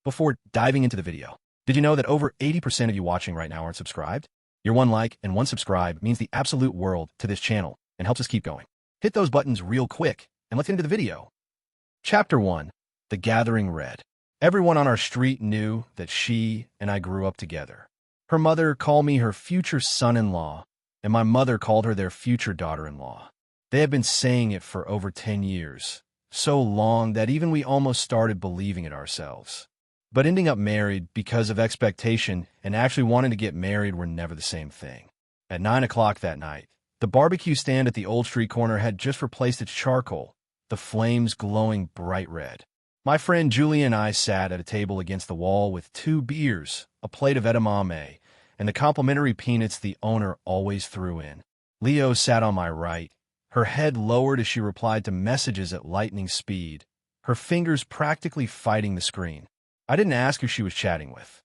Before diving into the video, did you know that over 80% of you watching right now aren't subscribed? Your one like and one subscribe means the absolute world to this channel and helps us keep going. Hit those buttons real quick, and let's get into the video. Chapter 1. The Gathering Red. Everyone on our street knew that she and I grew up together. Her mother called me her future son-in-law, and my mother called her their future daughter-in-law. They had been saying it for over 10 years, so long that even we almost started believing it ourselves. But ending up married because of expectation and actually wanting to get married were never the same thing. At 9 o'clock that night, the barbecue stand at the old street corner had just replaced its charcoal, the flames glowing bright red. My friend Julie and I sat at a table against the wall with 2 beers, a plate of edamame, and the complimentary peanuts the owner always threw in. Leo sat on my right, her head lowered as she replied to messages at lightning speed, her fingers practically fighting the screen. I didn't ask who she was chatting with.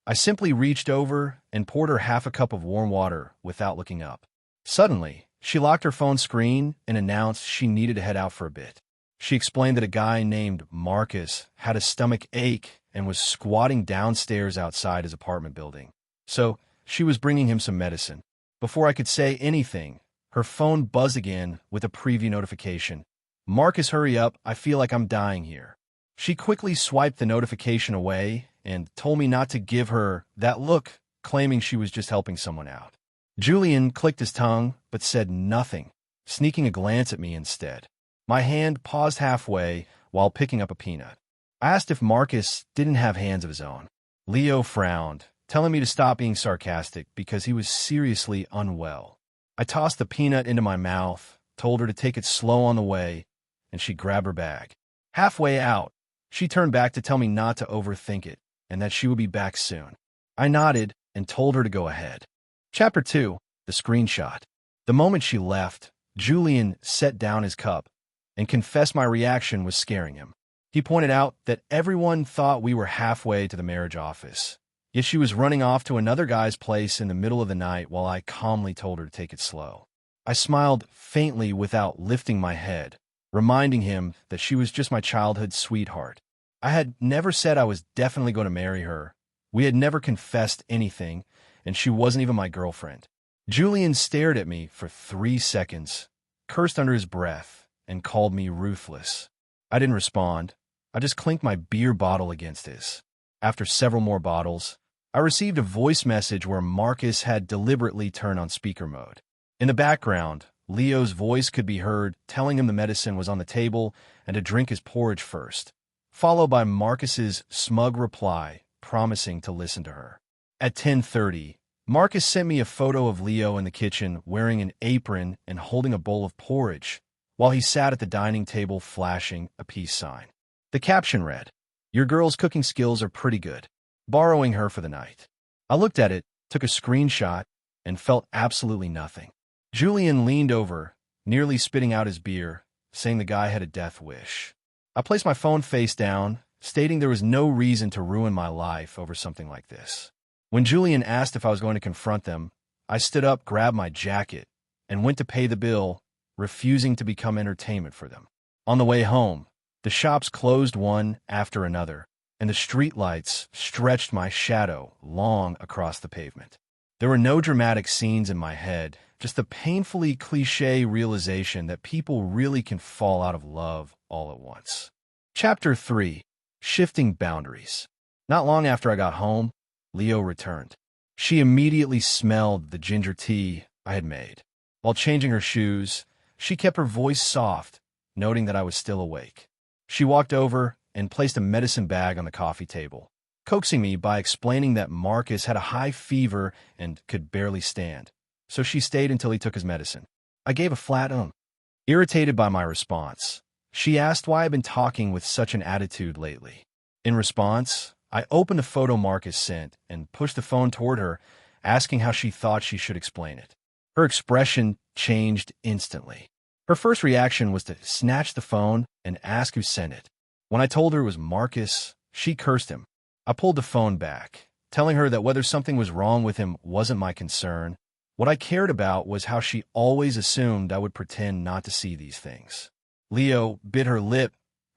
I simply reached over and poured her half a cup of warm water without looking up. Suddenly, she locked her phone screen and announced she needed to head out for a bit. She explained that a guy named Marcus had a stomach ache and was squatting downstairs outside his apartment building. So, she was bringing him some medicine. Before I could say anything, her phone buzzed again with a preview notification. "Marcus, hurry up, I feel like I'm dying here." She quickly swiped the notification away and told me not to give her that look, claiming she was just helping someone out. Julian clicked his tongue but said nothing, sneaking a glance at me instead. My hand paused halfway while picking up a peanut. I asked if Marcus didn't have hands of his own. Leo frowned, telling me to stop being sarcastic because he was seriously unwell. I tossed the peanut into my mouth, told her to take it slow on the way, and she grabbed her bag. Halfway out, she turned back to tell me not to overthink it and that she would be back soon. I nodded and told her to go ahead. Chapter 2. The Screenshot. The moment she left, Julian set down his cup and confessed my reaction was scaring him. He pointed out that everyone thought we were halfway to the marriage office, yet she was running off to another guy's place in the middle of the night while I calmly told her to take it slow. I smiled faintly without lifting my head, reminding him that she was just my childhood sweetheart. I had never said I was definitely going to marry her. We had never confessed anything, and she wasn't even my girlfriend. Julian stared at me for 3 seconds, cursed under his breath, and called me ruthless. I didn't respond. I just clinked my beer bottle against his. After several more bottles, I received a voice message where Marcus had deliberately turned on speaker mode. In the background, Leo's voice could be heard telling him the medicine was on the table and to drink his porridge first, followed by Marcus's smug reply promising to listen to her. At 10:30, Marcus sent me a photo of Leo in the kitchen wearing an apron and holding a bowl of porridge, while he sat at the dining table flashing a peace sign. The caption read, "Your girl's cooking skills are pretty good. Borrowing her for the night." I looked at it, took a screenshot, and felt absolutely nothing. Julian leaned over, nearly spitting out his beer, saying the guy had a death wish. I placed my phone face down, stating there was no reason to ruin my life over something like this. When Julian asked if I was going to confront them, I stood up, grabbed my jacket, and went to pay the bill, refusing to become entertainment for them. On the way home, the shops closed one after another, and the streetlights stretched my shadow long across the pavement. There were no dramatic scenes in my head, just the painfully cliché realization that people really can fall out of love all at once. Chapter 3. Shifting Boundaries. Not long after I got home, Leo returned. She immediately smelled the ginger tea I had made. While changing her shoes, she kept her voice soft, noting that I was still awake. She walked over and placed a medicine bag on the coffee table, coaxing me by explaining that Marcus had a high fever and could barely stand, so she stayed until he took his medicine. I gave a flat Irritated by my response, she asked why I'd been talking with such an attitude lately. In response, I opened a photo Marcus sent and pushed the phone toward her, asking how she thought she should explain it. Her expression changed instantly. Her first reaction was to snatch the phone and ask who sent it. When I told her it was Marcus, she cursed him. I pulled the phone back, telling her that whether something was wrong with him wasn't my concern. What I cared about was how she always assumed I would pretend not to see these things. Leo bit her lip,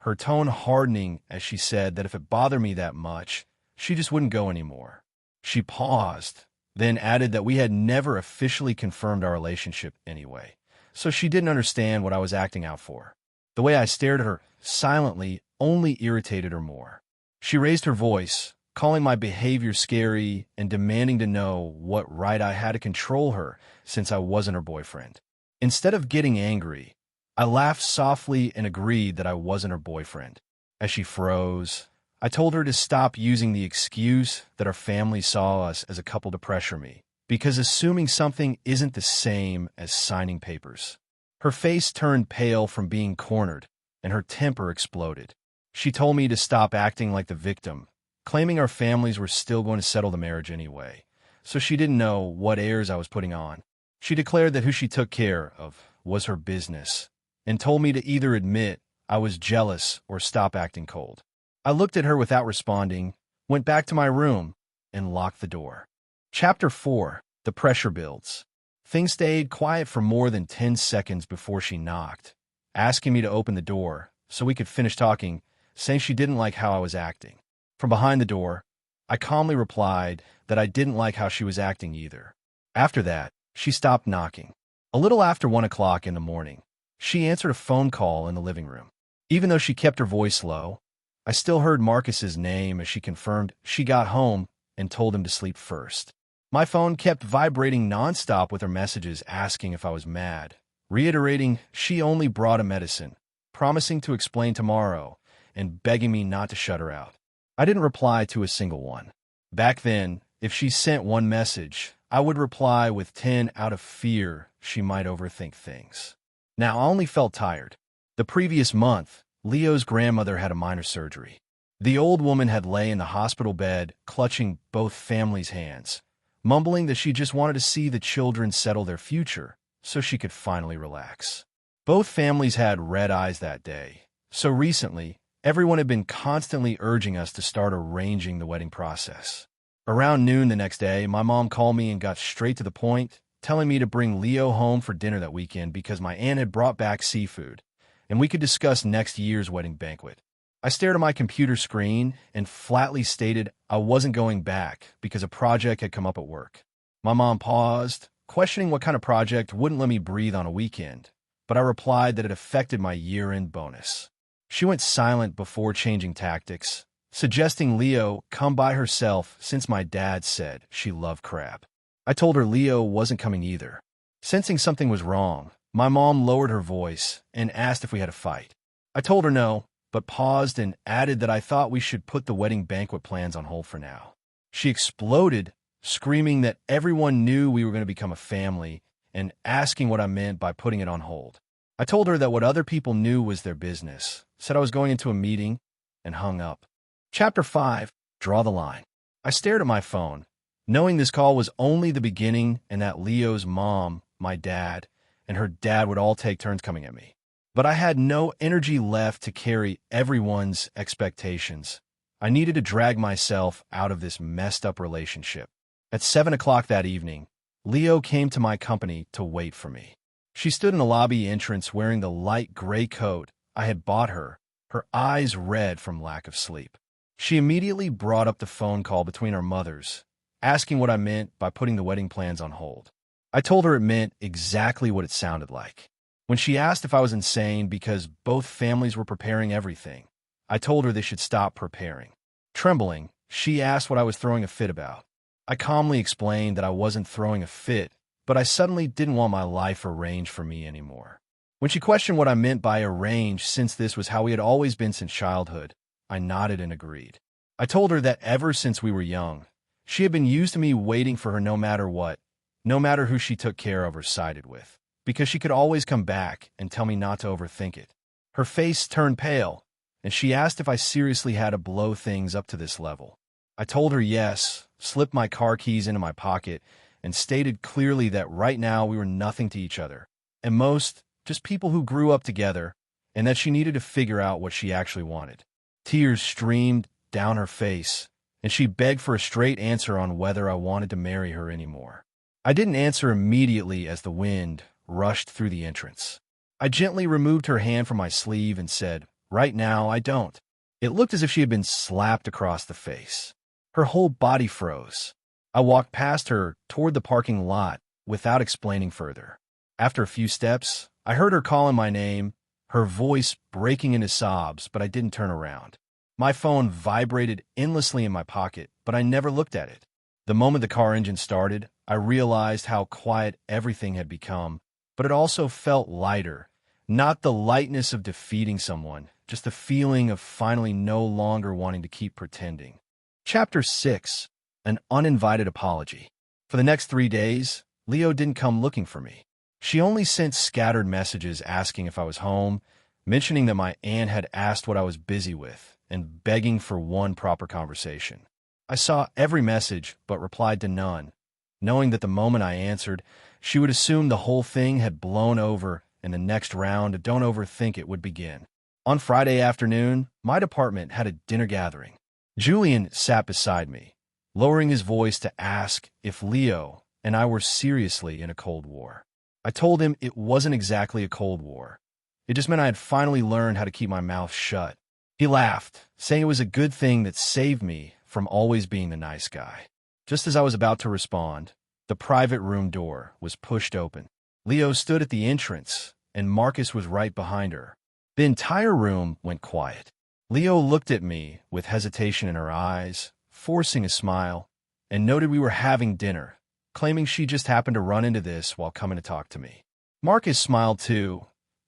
her tone hardening as she said that if it bothered me that much, she just wouldn't go anymore. She paused, then added that we had never officially confirmed our relationship anyway, so she didn't understand what I was acting out for. The way I stared at her silently only irritated her more. She raised her voice, calling my behavior scary and demanding to know what right I had to control her since I wasn't her boyfriend. Instead of getting angry, I laughed softly and agreed that I wasn't her boyfriend. As she froze, I told her to stop using the excuse that our family saw us as a couple to pressure me, because assuming something isn't the same as signing papers. Her face turned pale from being cornered, and her temper exploded. She told me to stop acting like the victim, claiming our families were still going to settle the marriage anyway, so she didn't know what airs I was putting on. She declared that who she took care of was her business, and told me to either admit I was jealous or stop acting cold. I looked at her without responding, went back to my room, and locked the door. Chapter 4. The Pressure Builds. Things stayed quiet for more than 10 seconds before she knocked, asking me to open the door so we could finish talking, saying she didn't like how I was acting. From behind the door, I calmly replied that I didn't like how she was acting either. After that, she stopped knocking. A little after 1 o'clock in the morning, she answered a phone call in the living room. Even though she kept her voice low, I still heard Marcus's name as she confirmed she got home and told him to sleep first. My phone kept vibrating nonstop with her messages asking if I was mad, reiterating she only brought a medicine, promising to explain tomorrow, and begging me not to shut her out. I didn't reply to a single one. Back then, if she sent one message, I would reply with 10 out of fear she might overthink things. Now I only felt tired. The previous month, Leo's grandmother had a minor surgery. The old woman had lay in the hospital bed, clutching both families' hands, mumbling that she just wanted to see the children settle their future so she could finally relax. Both families had red eyes that day, so recently, everyone had been constantly urging us to start arranging the wedding process. Around noon the next day, my mom called me and got straight to the point, telling me to bring Leo home for dinner that weekend because my aunt had brought back seafood, and we could discuss next year's wedding banquet. I stared at my computer screen and flatly stated I wasn't going back because a project had come up at work. My mom paused, questioning what kind of project wouldn't let me breathe on a weekend, but I replied that it affected my year-end bonus. She went silent before changing tactics, suggesting Leo come by herself since my dad said she loved crab. I told her Leo wasn't coming either. Sensing something was wrong, my mom lowered her voice and asked if we had a fight. I told her no, but paused and added that I thought we should put the wedding banquet plans on hold for now. She exploded, screaming that everyone knew we were going to become a family and asking what I meant by putting it on hold. I told her that what other people knew was their business, said I was going into a meeting, and hung up. Chapter 5. Draw the Line. I stared at my phone, knowing this call was only the beginning and that Leo's mom, my dad, and her dad would all take turns coming at me. But I had no energy left to carry everyone's expectations. I needed to drag myself out of this messed-up relationship. At 7 o'clock that evening, Leo came to my company to wait for me. She stood in the lobby entrance wearing the light gray coat I had bought her, her eyes red from lack of sleep. She immediately brought up the phone call between our mothers, asking what I meant by putting the wedding plans on hold. I told her it meant exactly what it sounded like. When she asked if I was insane because both families were preparing everything, I told her they should stop preparing. Trembling, she asked what I was throwing a fit about. I calmly explained that I wasn't throwing a fit, but I suddenly didn't want my life arranged for me anymore. When she questioned what I meant by arranged, since this was how we had always been since childhood, I nodded and agreed. I told her that ever since we were young, she had been used to me waiting for her no matter what, no matter who she took care of or sided with, because she could always come back and tell me not to overthink it. Her face turned pale, and she asked if I seriously had to blow things up to this level. I told her yes, slipped my car keys into my pocket, and stated clearly that right now we were nothing to each other, and most, just people who grew up together, and that she needed to figure out what she actually wanted. Tears streamed down her face, and she begged for a straight answer on whether I wanted to marry her anymore. I didn't answer immediately as the wind rushed through the entrance. I gently removed her hand from my sleeve and said, Right now, I don't. It looked as if she had been slapped across the face. Her whole body froze. I walked past her toward the parking lot without explaining further. After a few steps, I heard her calling my name, her voice breaking into sobs, but I didn't turn around. My phone vibrated endlessly in my pocket, but I never looked at it. The moment the car engine started, I realized how quiet everything had become, but it also felt lighter. Not the lightness of defeating someone, just the feeling of finally no longer wanting to keep pretending. Chapter 6. An Uninvited Apology. For the next 3 days, Leo didn't come looking for me. She only sent scattered messages asking if I was home, mentioning that my aunt had asked what I was busy with, and begging for one proper conversation. I saw every message but replied to none, knowing that the moment I answered, she would assume the whole thing had blown over and the next round of Don't Overthink It would begin. On Friday afternoon, my department had a dinner gathering. Julian sat beside me, lowering his voice to ask if Leo and I were seriously in a Cold War. I told him it wasn't exactly a Cold War. It just meant I had finally learned how to keep my mouth shut. He laughed, saying it was a good thing that saved me from always being the nice guy. Just as I was about to respond, the private room door was pushed open. Leo stood at the entrance, and Marcus was right behind her. The entire room went quiet. Leo looked at me with hesitation in her eyes, forcing a smile, and noted we were having dinner, claiming she just happened to run into this while coming to talk to me. Marcus smiled too,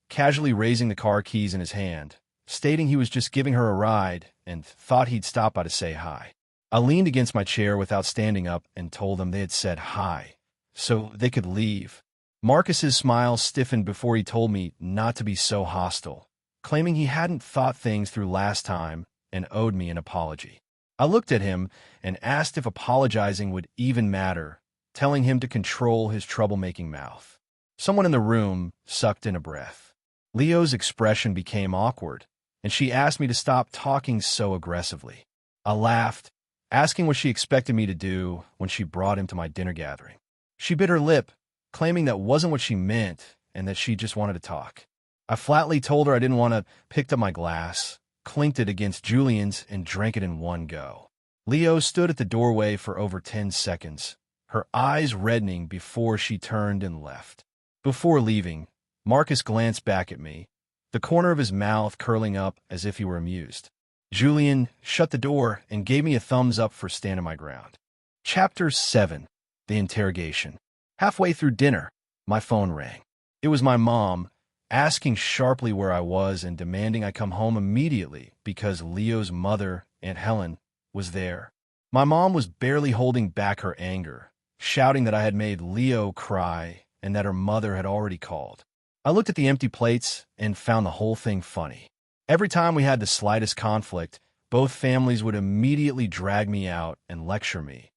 casually raising the car keys in his hand, stating he was just giving her a ride and thought he'd stop by to say hi. I leaned against my chair without standing up and told them they had said hi, so they could leave. Marcus's smile stiffened before he told me not to be so hostile, claiming he hadn't thought things through last time and owed me an apology. I looked at him and asked if apologizing would even matter, telling him to control his troublemaking mouth. Someone in the room sucked in a breath. Leo's expression became awkward, and she asked me to stop talking so aggressively. I laughed, asking what she expected me to do when she brought him to my dinner gathering. She bit her lip, claiming that wasn't what she meant and that she just wanted to talk. I flatly told her I didn't want to, picked up my glass, clinked it against Julian's, and drank it in one go. Leo stood at the doorway for over 10 seconds, her eyes reddening before she turned and left. Before leaving, Marcus glanced back at me, the corner of his mouth curling up as if he were amused. Julian shut the door and gave me a thumbs up for standing my ground. Chapter 7. The Interrogation. Halfway through dinner, my phone rang. It was my mom, asking sharply where I was and demanding I come home immediately because Leo's mother, Aunt Helen, was there. My mom was barely holding back her anger, shouting that I had made Leo cry and that her mother had already called. I looked at the empty plates and found the whole thing funny. Every time we had the slightest conflict, both families would immediately drag me out and lecture me,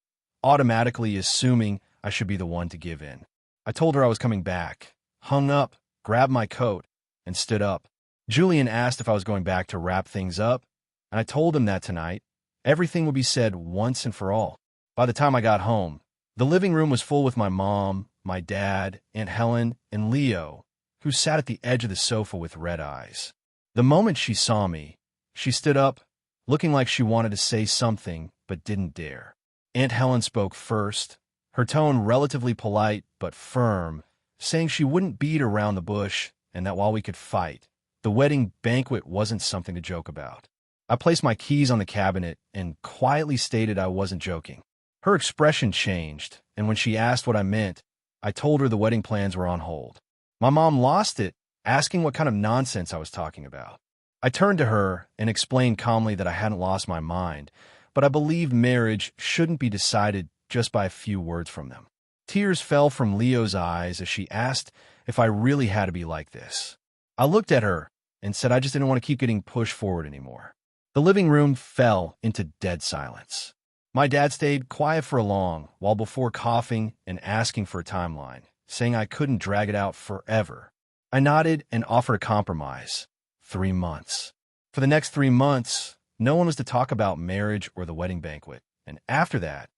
automatically assuming I should be the one to give in. I told her I was coming back, hung up, grabbed my coat, and stood up. Julian asked if I was going back to wrap things up, and I told him that tonight, everything would be said once and for all. By the time I got home, the living room was full with my mom, my dad, Aunt Helen, and Leo, who sat at the edge of the sofa with red eyes. The moment she saw me, she stood up, looking like she wanted to say something but didn't dare. Aunt Helen spoke first, her tone relatively polite but firm, saying she wouldn't beat around the bush and that while we could fight, the wedding banquet wasn't something to joke about. I placed my keys on the cabinet and quietly stated I wasn't joking. Her expression changed, and when she asked what I meant, I told her the wedding plans were on hold. My mom lost it, asking what kind of nonsense I was talking about. I turned to her and explained calmly that I hadn't lost my mind, but I believed marriage shouldn't be decided just by a few words from them. Tears fell from Leo's eyes as she asked if I really had to be like this. I looked at her and said I just didn't want to keep getting pushed forward anymore. The living room fell into dead silence. My dad stayed quiet for a long while before coughing and asking for a timeline, saying I couldn't drag it out forever. I nodded and offered a compromise. 3 months. For the next 3 months, no one was to talk about marriage or the wedding banquet, and after that,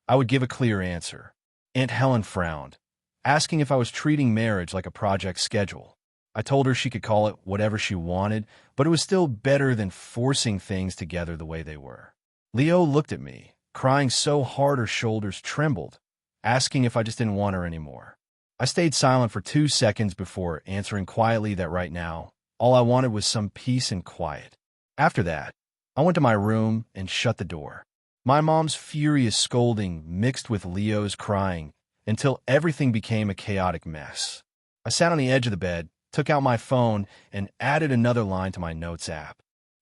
I would give a clear answer. Aunt Helen frowned, asking if I was treating marriage like a project schedule. I told her she could call it whatever she wanted, but it was still better than forcing things together the way they were. Leo looked at me, crying so hard her shoulders trembled, asking if I just didn't want her anymore. I stayed silent for 2 seconds before answering quietly that right now, all I wanted was some peace and quiet. After that, I went to my room and shut the door. My mom's furious scolding mixed with Leo's crying until everything became a chaotic mess. I sat on the edge of the bed, took out my phone, and added another line to my notes app.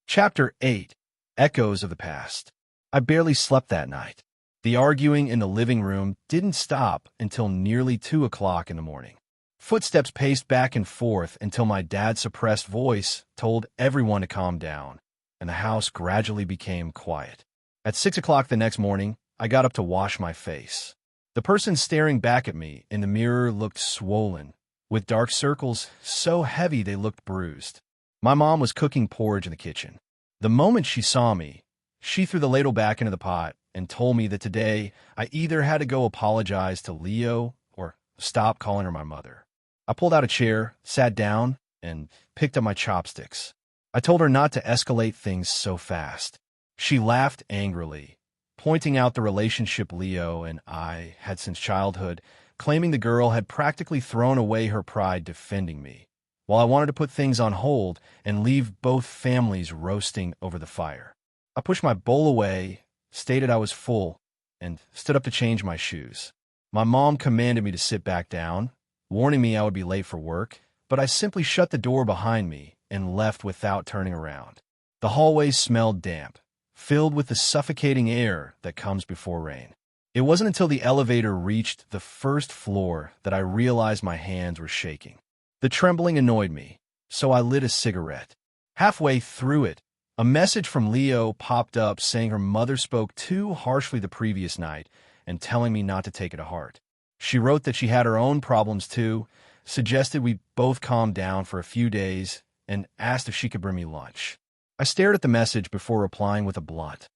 Chapter 8. Echoes of the Past. I barely slept that night. The arguing in the living room didn't stop until nearly 2 o'clock in the morning. Footsteps paced back and forth until my dad's suppressed voice told everyone to calm down, and the house gradually became quiet. At 6 o'clock the next morning, I got up to wash my face. The person staring back at me in the mirror looked swollen, with dark circles so heavy they looked bruised. My mom was cooking porridge in the kitchen. The moment she saw me, she threw the ladle back into the pot and told me that today I either had to go apologize to Leo or stop calling her my mother. I pulled out a chair, sat down, and picked up my chopsticks. I told her not to escalate things so fast. She laughed angrily, pointing out the relationship Leo and I had since childhood, claiming the girl had practically thrown away her pride defending me, while I wanted to put things on hold and leave both families roasting over the fire. I pushed my bowl away, stated I was full, and stood up to change my shoes. My mom commanded me to sit back down, warning me I would be late for work, but I simply shut the door behind me and left without turning around. The hallway smelled damp, filled with the suffocating air that comes before rain. It wasn't until the elevator reached the first floor that I realized my hands were shaking. The trembling annoyed me, so I lit a cigarette. Halfway through it, a message from Leo popped up saying her mother spoke too harshly the previous night and telling me not to take it to heart. She wrote that she had her own problems too, suggested we both calm down for a few days, and asked if she could bring me lunch. I stared at the message before replying with a blunt,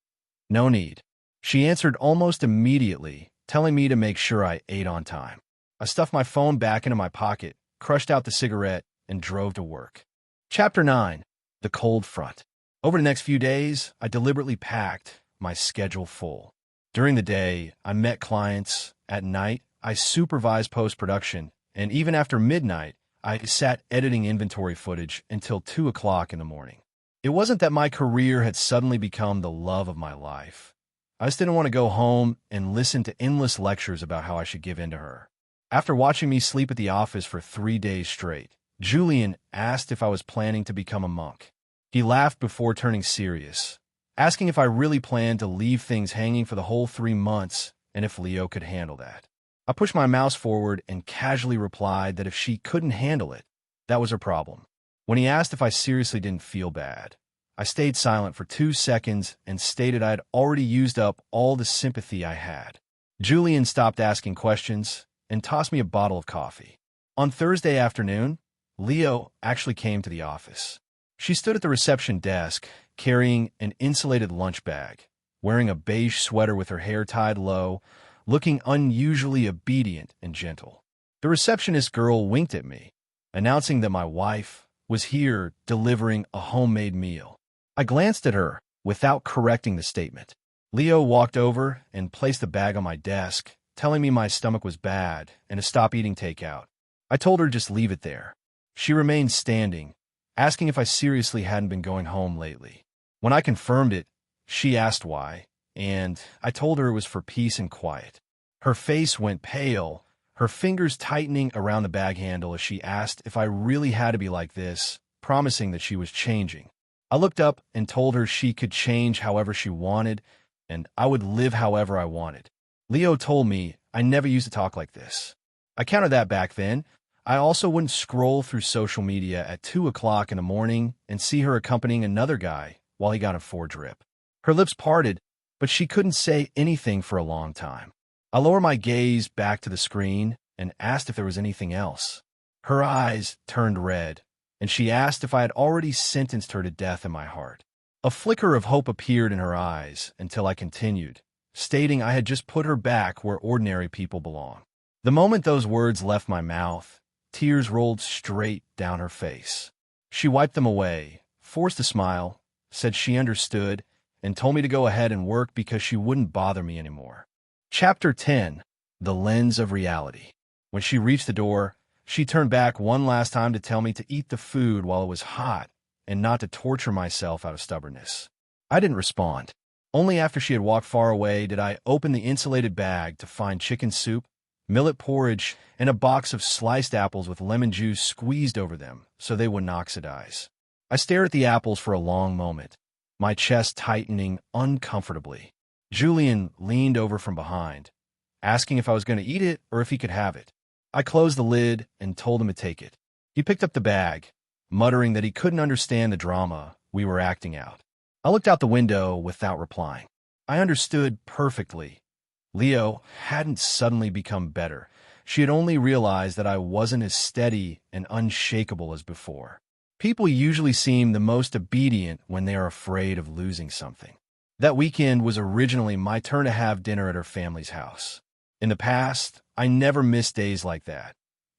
"No need." She answered almost immediately, telling me to make sure I ate on time. I stuffed my phone back into my pocket, crushed out the cigarette, and drove to work. Chapter 9. The Cold Front. Over the next few days, I deliberately packed my schedule full. During the day, I met clients. At night, I supervised post-production, and even after midnight, I sat editing inventory footage until 2 o'clock in the morning. It wasn't that my career had suddenly become the love of my life. I just didn't want to go home and listen to endless lectures about how I should give in to her. After watching me sleep at the office for 3 days straight, Julian asked if I was planning to become a monk. He laughed before turning serious, asking if I really planned to leave things hanging for the whole 3 months and if Leo could handle that. I pushed my mouse forward and casually replied that if she couldn't handle it, that was her problem. When he asked if I seriously didn't feel bad, I stayed silent for 2 seconds and stated I had already used up all the sympathy I had. Julian stopped asking questions and tossed me a bottle of coffee. On Thursday afternoon, Leo actually came to the office. She stood at the reception desk, carrying an insulated lunch bag, wearing a beige sweater with her hair tied low, looking unusually obedient and gentle. The receptionist girl winked at me, announcing that my wife was here delivering a homemade meal. I glanced at her without correcting the statement. Leo walked over and placed the bag on my desk, telling me my stomach was bad and to stop eating takeout. I told her just leave it there. She remained standing, asking if I seriously hadn't been going home lately. When I confirmed it, she asked why, and I told her it was for peace and quiet. Her face went pale, her fingers tightening around the bag handle as she asked if I really had to be like this, promising that she was changing. I looked up and told her she could change however she wanted, and I would live however I wanted. Leo told me I never used to talk like this. I countered that back then. I also wouldn't scroll through social media at 2 o'clock in the morning and see her accompanying another guy while he got a 4-drip. Her lips parted, but she couldn't say anything for a long time. I lowered my gaze back to the screen and asked if there was anything else. Her eyes turned red, and she asked if I had already sentenced her to death in my heart. A flicker of hope appeared in her eyes until I continued, stating I had just put her back where ordinary people belong. The moment those words left my mouth, Tears rolled straight down her face. She wiped them away, forced a smile, said she understood, and told me to go ahead and work because she wouldn't bother me anymore. Chapter 10. The Lens of Reality. When she reached the door, she turned back one last time to tell me to eat the food while it was hot and not to torture myself out of stubbornness. I didn't respond. Only after she had walked far away did I open the insulated bag to find chicken soup, millet porridge, and a box of sliced apples with lemon juice squeezed over them so they wouldn't oxidize. I stared at the apples for a long moment, my chest tightening uncomfortably. Julian leaned over from behind, asking if I was going to eat it or if he could have it. I closed the lid and told him to take it. He picked up the bag, muttering that he couldn't understand the drama we were acting out. I looked out the window without replying. I understood perfectly. Leo hadn't suddenly become better. She had only realized that I wasn't as steady and unshakable as before. People usually seem the most obedient when they are afraid of losing something. That weekend was originally my turn to have dinner at her family's house. In the past, I never missed days like that.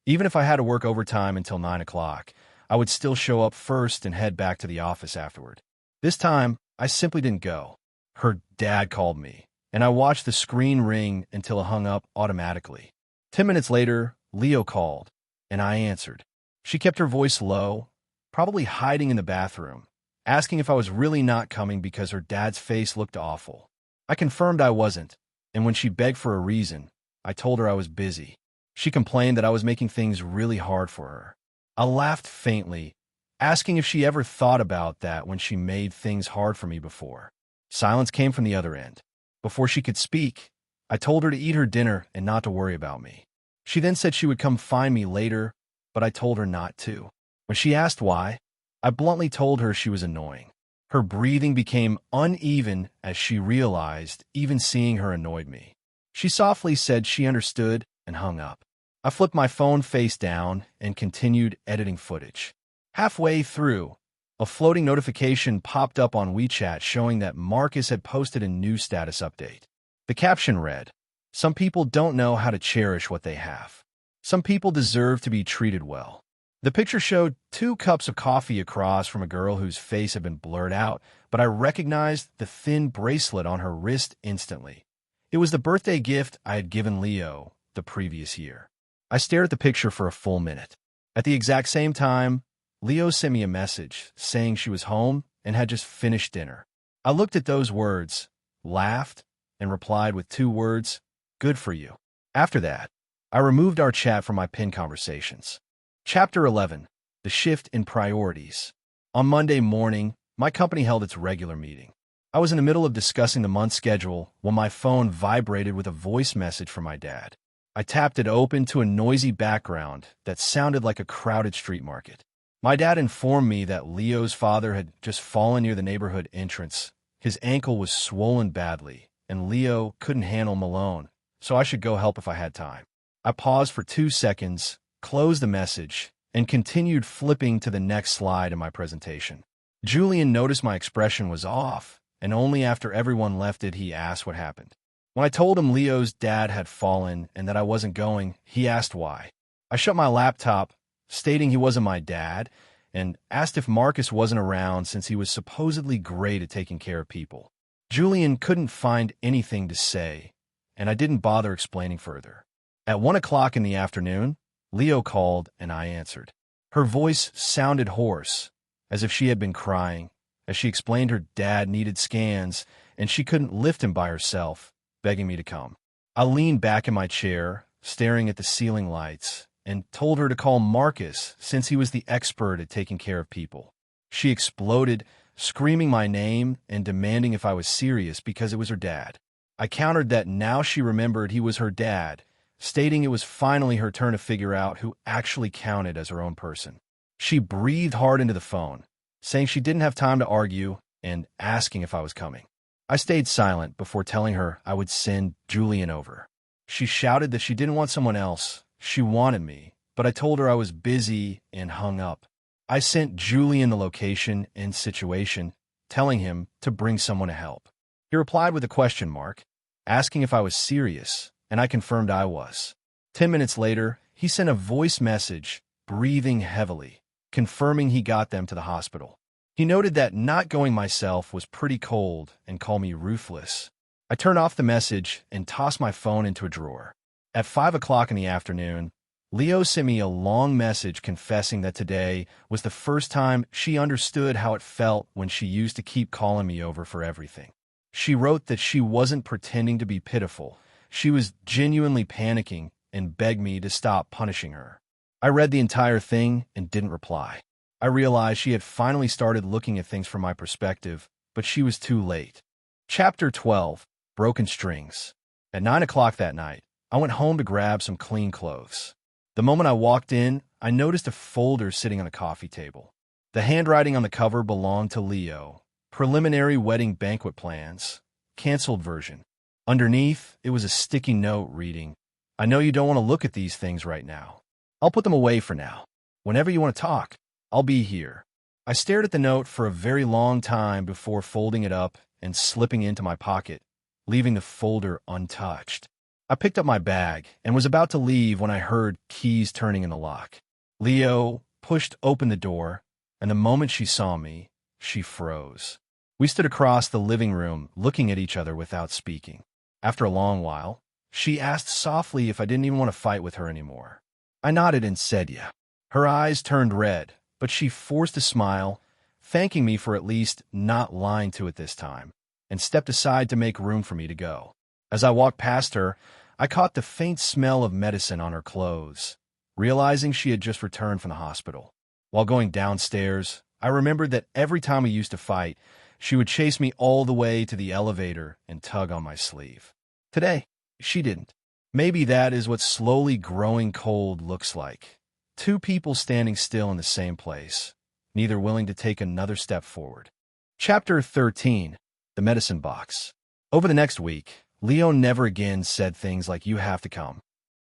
Even if I had to work overtime until 9 o'clock, I would still show up first and head back to the office afterward. This time, I simply didn't go. Her dad called me, and I watched the screen ring until it hung up automatically. 10 minutes later, Leo called, and I answered. She kept her voice low, probably hiding in the bathroom, asking if I was really not coming because her dad's face looked awful. I confirmed I wasn't, and when she begged for a reason, I told her I was busy. She complained that I was making things really hard for her. I laughed faintly, asking if she ever thought about that when she made things hard for me before. Silence came from the other end. Before she could speak, I told her to eat her dinner and not to worry about me. She then said she would come find me later, but I told her not to. When she asked why, I bluntly told her she was annoying. Her breathing became uneven as she realized even seeing her annoyed me. She softly said she understood and hung up. I flipped my phone face down and continued editing footage. Halfway through, a floating notification popped up on WeChat showing that Marcus had posted a new status update. The caption read, "Some people don't know how to cherish what they have. Some people deserve to be treated well." The picture showed 2 cups of coffee across from a girl whose face had been blurred out, but I recognized the thin bracelet on her wrist instantly. It was the birthday gift I had given Leo the previous year. I stared at the picture for a full minute. At the exact same time, Leo sent me a message saying she was home and had just finished dinner. I looked at those words, laughed, and replied with 2 words, "Good for you." After that, I removed our chat from my pinned conversations. Chapter 11. The Shift in Priorities. On Monday morning, my company held its regular meeting. I was in the middle of discussing the month's schedule when my phone vibrated with a voice message from my dad. I tapped it open to a noisy background that sounded like a crowded street market. My dad informed me that Leo's father had just fallen near the neighborhood entrance. His ankle was swollen badly, and Leo couldn't handle him alone, so I should go help if I had time. I paused for 2 seconds, closed the message, and continued flipping to the next slide in my presentation. Julian noticed my expression was off, and only after everyone left did he ask what happened. When I told him Leo's dad had fallen and that I wasn't going, he asked why. I shut my laptop, stating he wasn't my dad, and asked if Marcus wasn't around since he was supposedly great at taking care of people. Julian couldn't find anything to say, and I didn't bother explaining further. At 1 o'clock in the afternoon, Leo called and I answered. Her voice sounded hoarse, as if she had been crying, as she explained her dad needed scans and she couldn't lift him by herself, begging me to come. I leaned back in my chair, staring at the ceiling lights, and told her to call Marcus since he was the expert at taking care of people. She exploded, screaming my name and demanding if I was serious because it was her dad. I countered that now she remembered he was her dad, stating it was finally her turn to figure out who actually counted as her own person. She breathed hard into the phone, saying she didn't have time to argue and asking if I was coming. I stayed silent before telling her I would send Julian over. She shouted that she didn't want someone else. She wanted me, but I told her I was busy and hung up. I sent Julian the location and situation, telling him to bring someone to help. He replied with a question mark, asking if I was serious, and I confirmed I was. 10 minutes later, He sent a voice message, breathing heavily, confirming he got them to the hospital. He noted that not going myself was pretty cold and called me ruthless. I turned off the message and tossed my phone into a drawer. At 5 o'clock in the afternoon, Leo sent me a long message confessing that today was the first time she understood how it felt when she used to keep calling me over for everything. She wrote that she wasn't pretending to be pitiful. She was genuinely panicking and begged me to stop punishing her. I read the entire thing and didn't reply. I realized she had finally started looking at things from my perspective, but she was too late. Chapter 12. Broken Strings. At 9 o'clock that night, I went home to grab some clean clothes. The moment I walked in, I noticed a folder sitting on the coffee table. The handwriting on the cover belonged to Leo. Preliminary wedding banquet plans. Canceled version. Underneath, it was a sticky note reading, "I know you don't want to look at these things right now. I'll put them away for now. Whenever you want to talk, I'll be here." I stared at the note for a very long time before folding it up and slipping into my pocket, leaving the folder untouched. I picked up my bag and was about to leave when I heard keys turning in the lock. Leo pushed open the door, and the moment she saw me, she froze. We stood across the living room, looking at each other without speaking. After a long while, she asked softly if I didn't even want to fight with her anymore. I nodded and said yeah. Her eyes turned red, but she forced a smile, thanking me for at least not lying to it this time, and stepped aside to make room for me to go. As I walked past her, I caught the faint smell of medicine on her clothes, realizing she had just returned from the hospital. While going downstairs, I remembered that every time we used to fight, she would chase me all the way to the elevator and tug on my sleeve. Today, she didn't. Maybe that is what slowly growing cold looks like. Two people standing still in the same place, neither willing to take another step forward. Chapter 13. The Medicine Box. Over the next week, Leo never again said things like, "You have to come."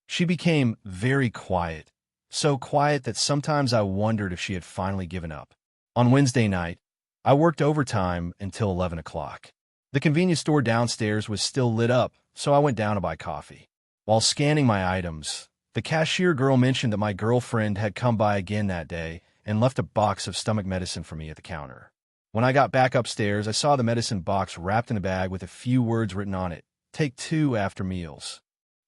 She became very quiet, so quiet that sometimes I wondered if she had finally given up. On Wednesday night, I worked overtime until 11 o'clock. The convenience store downstairs was still lit up, so I went down to buy coffee. While scanning my items, the cashier girl mentioned that my girlfriend had come by again that day and left a box of stomach medicine for me at the counter. When I got back upstairs, I saw the medicine box wrapped in a bag with a few words written on it, "Take 2 after meals."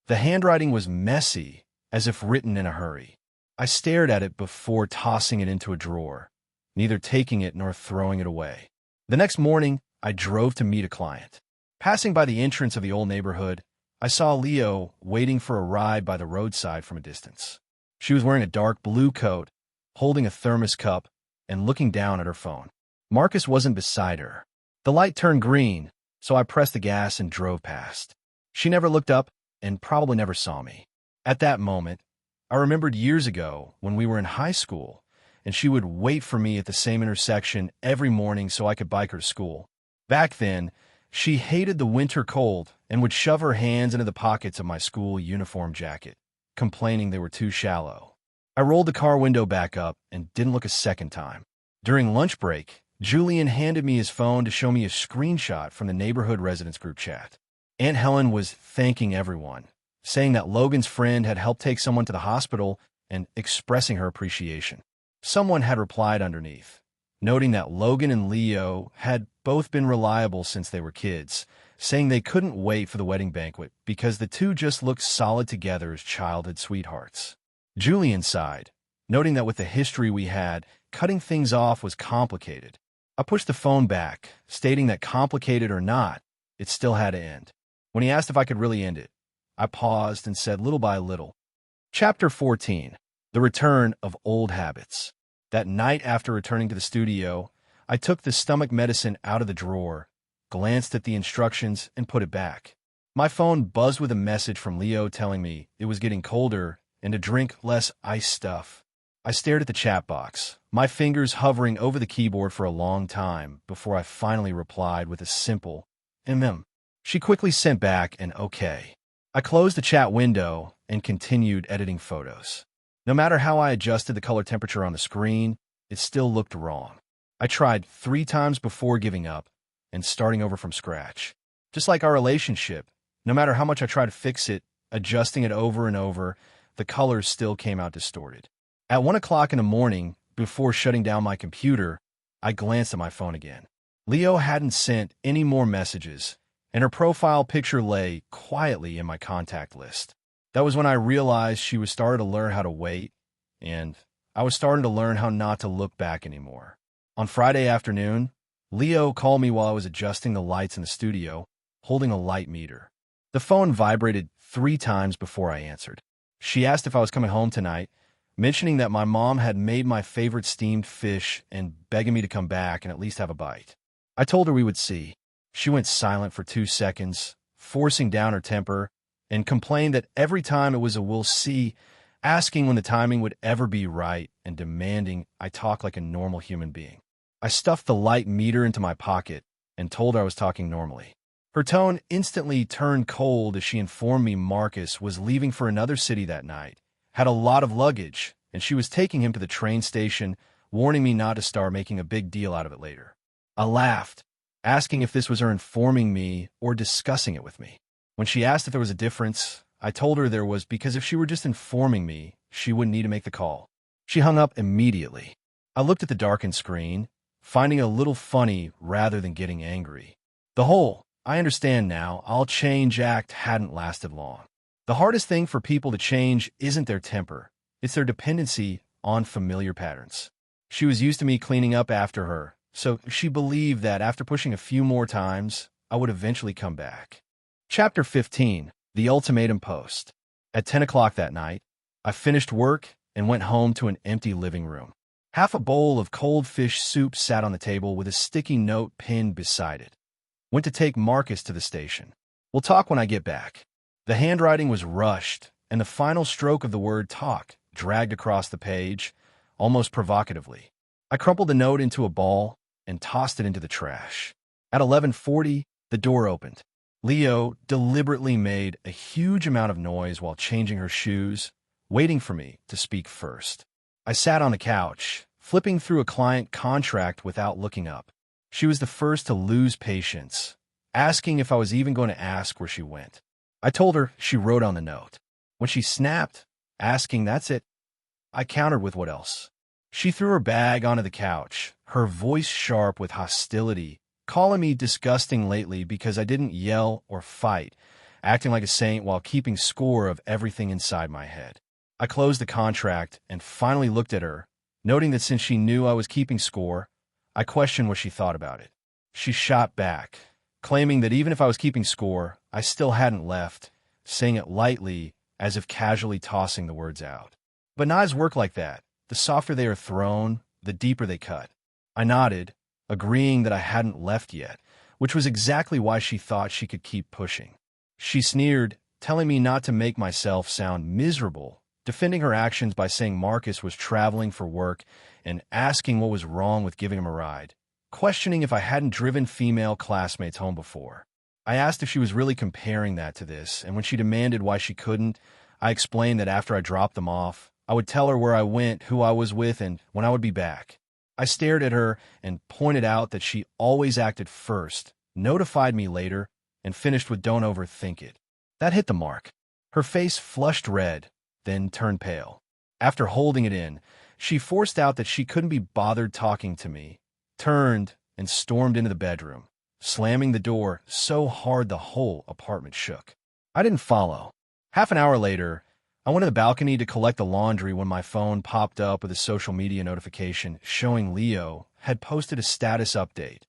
The handwriting was messy, as if written in a hurry. I stared at it before tossing it into a drawer, neither taking it nor throwing it away. The next morning, I drove to meet a client. Passing by the entrance of the old neighborhood, I saw Leo waiting for a ride by the roadside from a distance. She was wearing a dark blue coat, holding a thermos cup, and looking down at her phone. Marcus wasn't beside her. The light turned green, so I pressed the gas and drove past. She never looked up and probably never saw me. At that moment, I remembered years ago when we were in high school, and she would wait for me at the same intersection every morning so I could bike her to school. Back then, she hated the winter cold and would shove her hands into the pockets of my school uniform jacket, complaining they were too shallow. I rolled the car window back up and didn't look a second time. During lunch break, Julian handed me his phone to show me a screenshot from the neighborhood residents group chat. Aunt Helen was thanking everyone, saying that Logan's friend had helped take someone to the hospital and expressing her appreciation. Someone had replied underneath, noting that Logan and Leo had both been reliable since they were kids, saying they couldn't wait for the wedding banquet because the two just looked solid together as childhood sweethearts. Julian sighed, noting that with the history we had, cutting things off was complicated. I pushed the phone back, stating that complicated or not, it still had to end. When he asked if I could really end it, I paused and said little by little. Chapter 14. The Return of Old Habits. That night after returning to the studio, I took the stomach medicine out of the drawer, glanced at the instructions, and put it back. My phone buzzed with a message from Leo telling me it was getting colder and to drink less ice stuff. I stared at the chat box, my fingers hovering over the keyboard for a long time before I finally replied with a simple "mm." She quickly sent back an "okay." I closed the chat window and continued editing photos. No matter how I adjusted the color temperature on the screen, it still looked wrong. I tried 3 times before giving up and starting over from scratch. Just like our relationship, no matter how much I tried to fix it, adjusting it over and over, the colors still came out distorted. At 1 o'clock in the morning, before shutting down my computer, I glanced at my phone again. Leo hadn't sent any more messages, and her profile picture lay quietly in my contact list. That was when I realized she was starting to learn how to wait, and I was starting to learn how not to look back anymore. On Friday afternoon, Leo called me while I was adjusting the lights in the studio, holding a light meter. The phone vibrated 3 times before I answered. She asked if I was coming home tonight, mentioning that my mom had made my favorite steamed fish and begging me to come back and at least have a bite. I told her we would see. She went silent for 2 seconds, forcing down her temper, and complained that every time it was a "we'll see," asking when the timing would ever be right and demanding I talk like a normal human being. I stuffed the light meter into my pocket and told her I was talking normally. Her tone instantly turned cold as she informed me Marcus was leaving for another city that night, had a lot of luggage, and she was taking him to the train station, warning me not to start making a big deal out of it later. I laughed, asking if this was her informing me or discussing it with me. When she asked if there was a difference, I told her there was because if she were just informing me, she wouldn't need to make the call. She hung up immediately. I looked at the darkened screen, finding it a little funny rather than getting angry. The whole "I understand now, I'll change" act hadn't lasted long. The hardest thing for people to change isn't their temper, it's their dependency on familiar patterns. She was used to me cleaning up after her, so she believed that after pushing a few more times, I would eventually come back. Chapter 15, The Ultimatum Post. At 10 o'clock that night, I finished work and went home to an empty living room. Half a bowl of cold fish soup sat on the table with a sticky note pinned beside it. Went to take Marcus to the station. "We'll talk when I get back." The handwriting was rushed, and the final stroke of the word "talk" dragged across the page, almost provocatively. I crumpled the note into a ball and tossed it into the trash. At 11:40, the door opened. Leo deliberately made a huge amount of noise while changing her shoes, waiting for me to speak first. I sat on the couch, flipping through a client contract without looking up. She was the first to lose patience, asking if I was even going to ask where she went. I told her she wrote on the note. When she snapped, asking "That's it?" I countered with "What else?" She threw her bag onto the couch, her voice sharp with hostility, calling me disgusting lately because I didn't yell or fight, acting like a saint while keeping score of everything inside my head. I closed the contract and finally looked at her, noting that since she knew I was keeping score, I questioned what she thought about it. She shot back, claiming that even if I was keeping score, I still hadn't left, saying it lightly as if casually tossing the words out. But knives work like that. The softer they are thrown, the deeper they cut. I nodded, agreeing that I hadn't left yet, which was exactly why she thought she could keep pushing. She sneered, telling me not to make myself sound miserable, defending her actions by saying Marcus was traveling for work and asking what was wrong with giving him a ride, questioning if I hadn't driven female classmates home before. I asked if she was really comparing that to this, and when she demanded why she couldn't, I explained that after I dropped them off, I would tell her where I went, who I was with, and when I would be back. I stared at her and pointed out that she always acted first, notified me later, and finished with "Don't overthink it." That hit the mark. Her face flushed red, then turned pale. After holding it in, she forced out that she couldn't be bothered talking to me, turned, and stormed into the bedroom, slamming the door so hard the whole apartment shook. I didn't follow. Half an hour later, I went to the balcony to collect the laundry when my phone popped up with a social media notification showing Leo had posted a status update.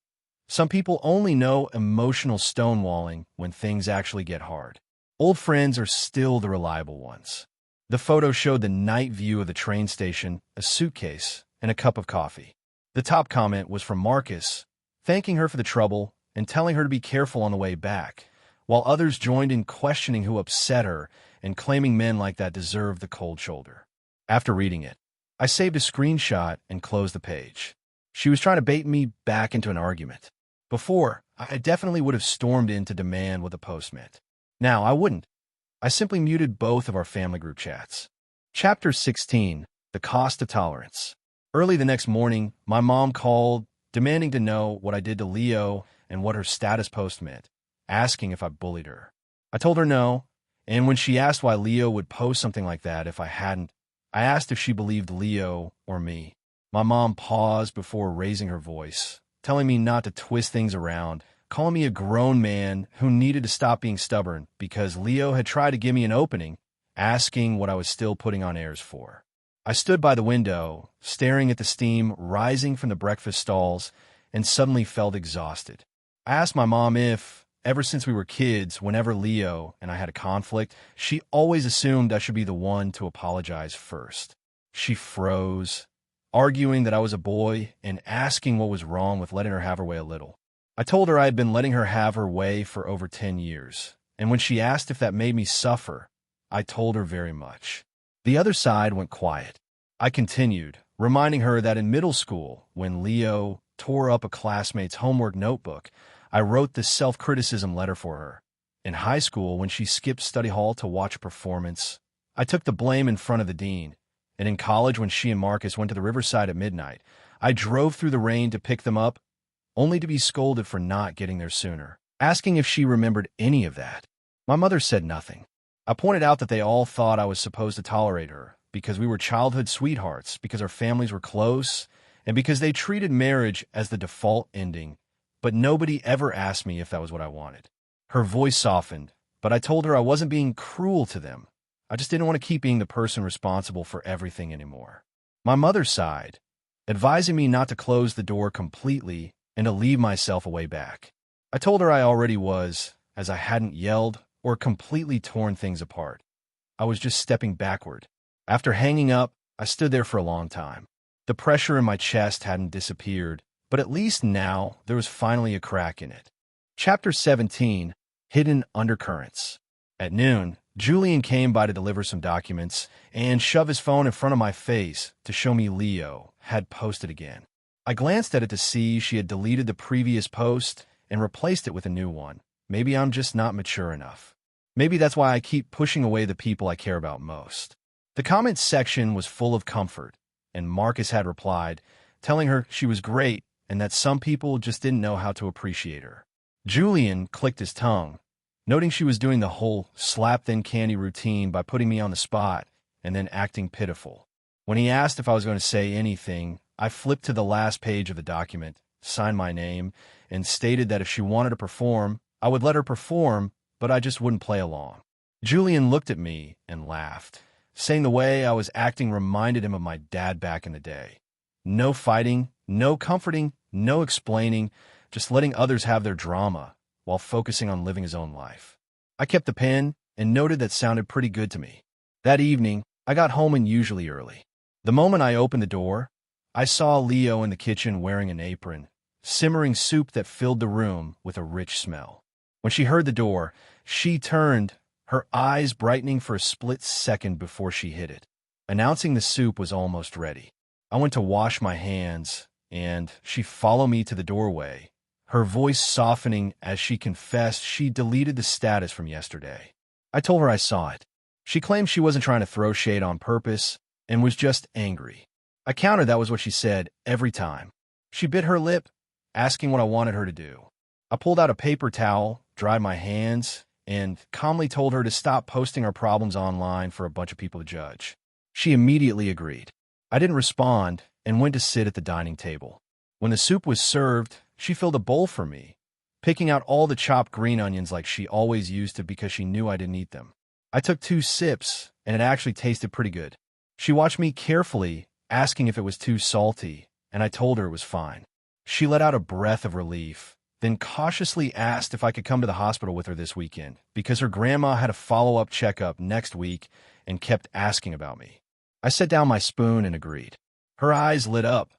Some people only know emotional stonewalling when things actually get hard. Old friends are still the reliable ones. The photo showed the night view of the train station, a suitcase, and a cup of coffee. The top comment was from Marcus, thanking her for the trouble and telling her to be careful on the way back, while others joined in questioning who upset her and claiming men like that deserved the cold shoulder. After reading it, I saved a screenshot and closed the page. She was trying to bait me back into an argument. Before, I definitely would have stormed in to demand what the post meant. Now, I wouldn't. I simply muted both of our family group chats. Chapter 16, The Cost of Tolerance. Early the next morning, my mom called, demanding to know what I did to Leo and what her status post meant, asking if I bullied her. I told her no, And when she asked why Leo would post something like that if I hadn't, I asked if she believed Leo or me. My mom paused before raising her voice, telling me not to twist things around, calling me a grown man who needed to stop being stubborn because Leo had tried to give me an opening, asking what I was still putting on airs for. I stood by the window, staring at the steam rising from the breakfast stalls, and suddenly felt exhausted. I asked my mom if, ever since we were kids, whenever Leo and I had a conflict, she always assumed I should be the one to apologize first. She froze, arguing that I was a boy and asking what was wrong with letting her have her way a little. I told her I had been letting her have her way for over 10 years, and when she asked if that made me suffer, I told her very much. The other side went quiet. I continued, reminding her that in middle school, when Leo tore up a classmate's homework notebook, I wrote this self-criticism letter for her. In high school, when she skipped study hall to watch a performance, I took the blame in front of the dean. And in college, when she and Marcus went to the riverside at midnight, I drove through the rain to pick them up, only to be scolded for not getting there sooner, asking if she remembered any of that. My mother said nothing. I pointed out that they all thought I was supposed to tolerate her because we were childhood sweethearts, because our families were close, and because they treated marriage as the default ending, but nobody ever asked me if that was what I wanted. Her voice softened, but I told her I wasn't being cruel to them. I just didn't want to keep being the person responsible for everything anymore. My mother sighed, advising me not to close the door completely and to leave myself a way back. I told her I already was, as I hadn't yelled or completely torn things apart. I was just stepping backward. After hanging up, I stood there for a long time. The pressure in my chest hadn't disappeared, but at least now there was finally a crack in it. Chapter 17, Hidden Undercurrents. At noon, Julian came by to deliver some documents and shove his phone in front of my face to show me Leo had posted again. I glanced at it to see she had deleted the previous post and replaced it with a new one. Maybe I'm just not mature enough. Maybe that's why I keep pushing away the people I care about most. The comments section was full of comfort, and Marcus had replied, telling her she was great and that some people just didn't know how to appreciate her. Julian clicked his tongue, noting she was doing the whole slap-then-candy routine by putting me on the spot and then acting pitiful. When he asked if I was going to say anything, I flipped to the last page of the document, signed my name, and stated that if she wanted to perform, I would let her perform, but I just wouldn't play along. Julian looked at me and laughed, saying the way I was acting reminded him of my dad back in the day. No fighting, no comforting, no explaining, just letting others have their drama while focusing on living his own life. I kept the pen and noted that sounded pretty good to me. That evening, I got home unusually early. The moment I opened the door, I saw Leo in the kitchen wearing an apron, simmering soup that filled the room with a rich smell. When she heard the door, she turned, her eyes brightening for a split second before she hit it, announcing the soup was almost ready. I went to wash my hands, and she followed me to the doorway, her voice softening as she confessed she deleted the status from yesterday. I told her I saw it. She claimed she wasn't trying to throw shade on purpose and was just angry. I countered that was what she said every time. She bit her lip, asking what I wanted her to do. I pulled out a paper towel, dried my hands, and calmly told her to stop posting our problems online for a bunch of people to judge. She immediately agreed. I didn't respond and went to sit at the dining table. When the soup was served, she filled a bowl for me, picking out all the chopped green onions like she always used to because she knew I didn't eat them. I took 2 sips, and it actually tasted pretty good. She watched me carefully, asking if it was too salty, and I told her it was fine. She let out a breath of relief, then cautiously asked if I could come to the hospital with her this weekend because her grandma had a follow-up checkup next week and kept asking about me. I set down my spoon and agreed. Her eyes lit up,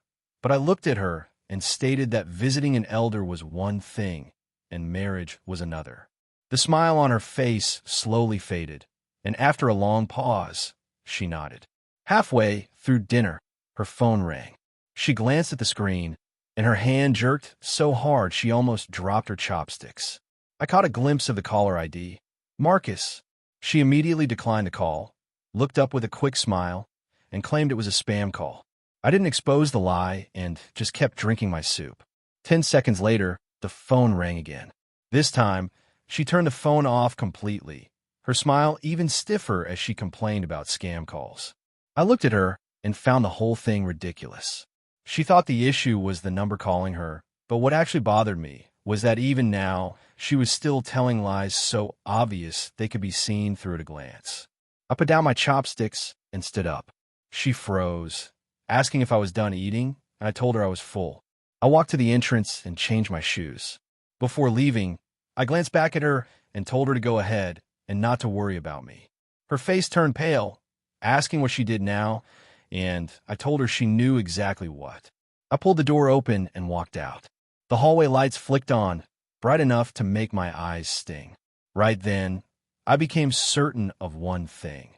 but I looked at her and stated that visiting an elder was one thing and marriage was another. The smile on her face slowly faded, and after a long pause, she nodded. Halfway through dinner, her phone rang. She glanced at the screen, and her hand jerked so hard she almost dropped her chopsticks. I caught a glimpse of the caller ID. Marcus. She immediately declined the call, looked up with a quick smile, and claimed it was a spam call. I didn't expose the lie and just kept drinking my soup. 10 seconds later, the phone rang again. This time, she turned the phone off completely, her smile even stiffer as she complained about scam calls. I looked at her and found the whole thing ridiculous. She thought the issue was the number calling her, but what actually bothered me was that even now, she was still telling lies so obvious they could be seen through at a glance. I put down my chopsticks and stood up. She froze, asking if I was done eating, and I told her I was full. I walked to the entrance and changed my shoes. Before leaving, I glanced back at her and told her to go ahead and not to worry about me. Her face turned pale, asking what she did now, and I told her she knew exactly what. I pulled the door open and walked out. The hallway lights flicked on, bright enough to make my eyes sting. Right then, I became certain of one thing.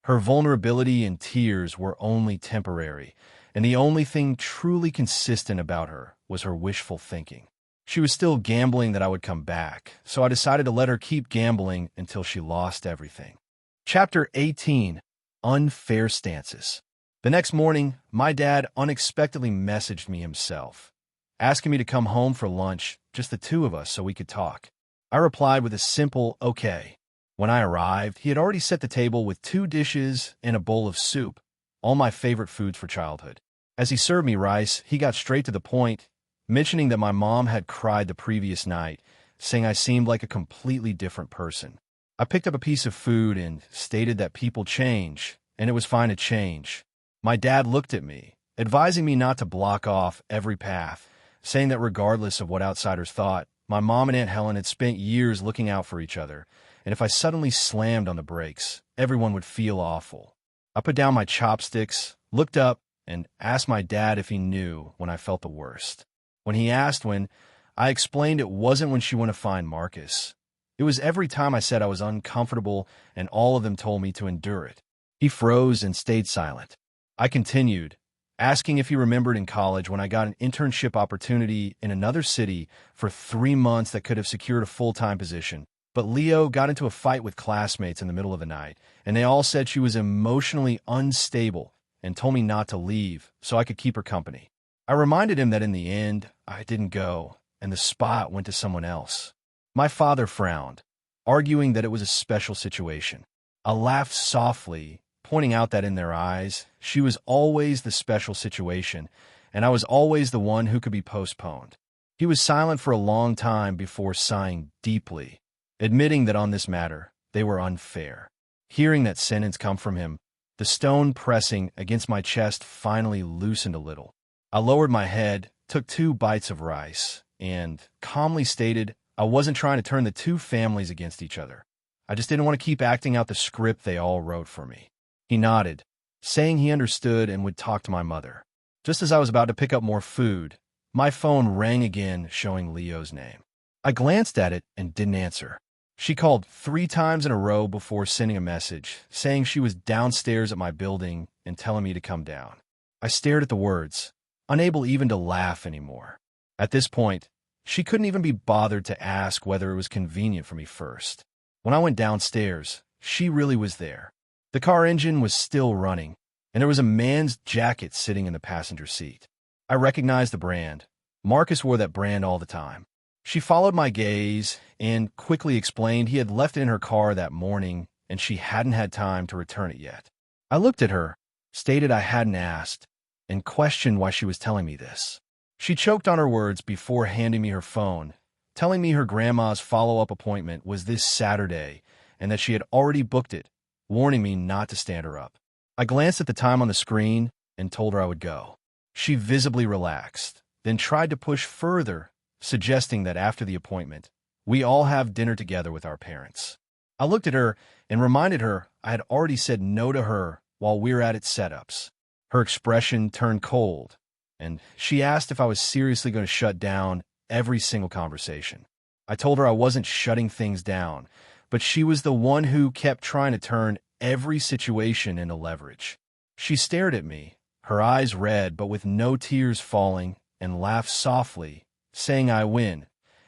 Her vulnerability and tears were only temporary, and the only thing truly consistent about her was her wishful thinking. She was still gambling that I would come back, so I decided to let her keep gambling until she lost everything. Chapter 18: Unfair Stances. The next morning, my dad unexpectedly messaged me himself, asking me to come home for lunch, just the two of us, so we could talk. I replied with a simple, okay. When I arrived, he had already set the table with 2 dishes and a bowl of soup, all my favorite foods for childhood. As he served me rice, he got straight to the point, mentioning that my mom had cried the previous night, saying I seemed like a completely different person. I picked up a piece of food and stated that people change, and it was fine to change. My dad looked at me, advising me not to block off every path, saying that regardless of what outsiders thought, my mom and Aunt Helen had spent years looking out for each other, and if I suddenly slammed on the brakes, everyone would feel awful. I put down my chopsticks, looked up, and asked my dad if he knew when I felt the worst. When he asked when, I explained it wasn't when she went to find Marcus. It was every time I said I was uncomfortable, and all of them told me to endure it. He froze and stayed silent. I continued, asking if he remembered in college when I got an internship opportunity in another city for 3 months that could have secured a full-time position. But Leo got into a fight with classmates in the middle of the night, and they all said she was emotionally unstable and told me not to leave so I could keep her company. I reminded him that in the end, I didn't go, and the spot went to someone else. My father frowned, arguing that it was a special situation. I laughed softly, pointing out that in their eyes, she was always the special situation, and I was always the one who could be postponed. He was silent for a long time before sighing deeply, admitting that on this matter, they were unfair. Hearing that sentence come from him, the stone pressing against my chest finally loosened a little. I lowered my head, took 2 bites of rice, and calmly stated I wasn't trying to turn the 2 families against each other. I just didn't want to keep acting out the script they all wrote for me. He nodded, saying he understood and would talk to my mother. Just as I was about to pick up more food, my phone rang again, showing Leo's name. I glanced at it and didn't answer. She called 3 times in a row before sending a message, saying she was downstairs at my building and telling me to come down. I stared at the words, unable even to laugh anymore. At this point, she couldn't even be bothered to ask whether it was convenient for me first. When I went downstairs, she really was there. The car engine was still running, and there was a man's jacket sitting in the passenger seat. I recognized the brand. Marcus wore that brand all the time. She followed my gaze and quickly explained he had left it in her car that morning and she hadn't had time to return it yet. I looked at her, stated I hadn't asked, and questioned why she was telling me this. She choked on her words before handing me her phone, telling me her grandma's follow-up appointment was this Saturday and that she had already booked it, warning me not to stand her up. I glanced at the time on the screen and told her I would go. She visibly relaxed, then tried to push further, suggesting that after the appointment, we all have dinner together with our parents. I looked at her and reminded her I had already said no to her while we were at its setups. Her expression turned cold, and she asked if I was seriously going to shut down every single conversation. I told her I wasn't shutting things down, but she was the one who kept trying to turn every situation into leverage. She stared at me, her eyes red but with no tears falling, and laughed softly, saying I win,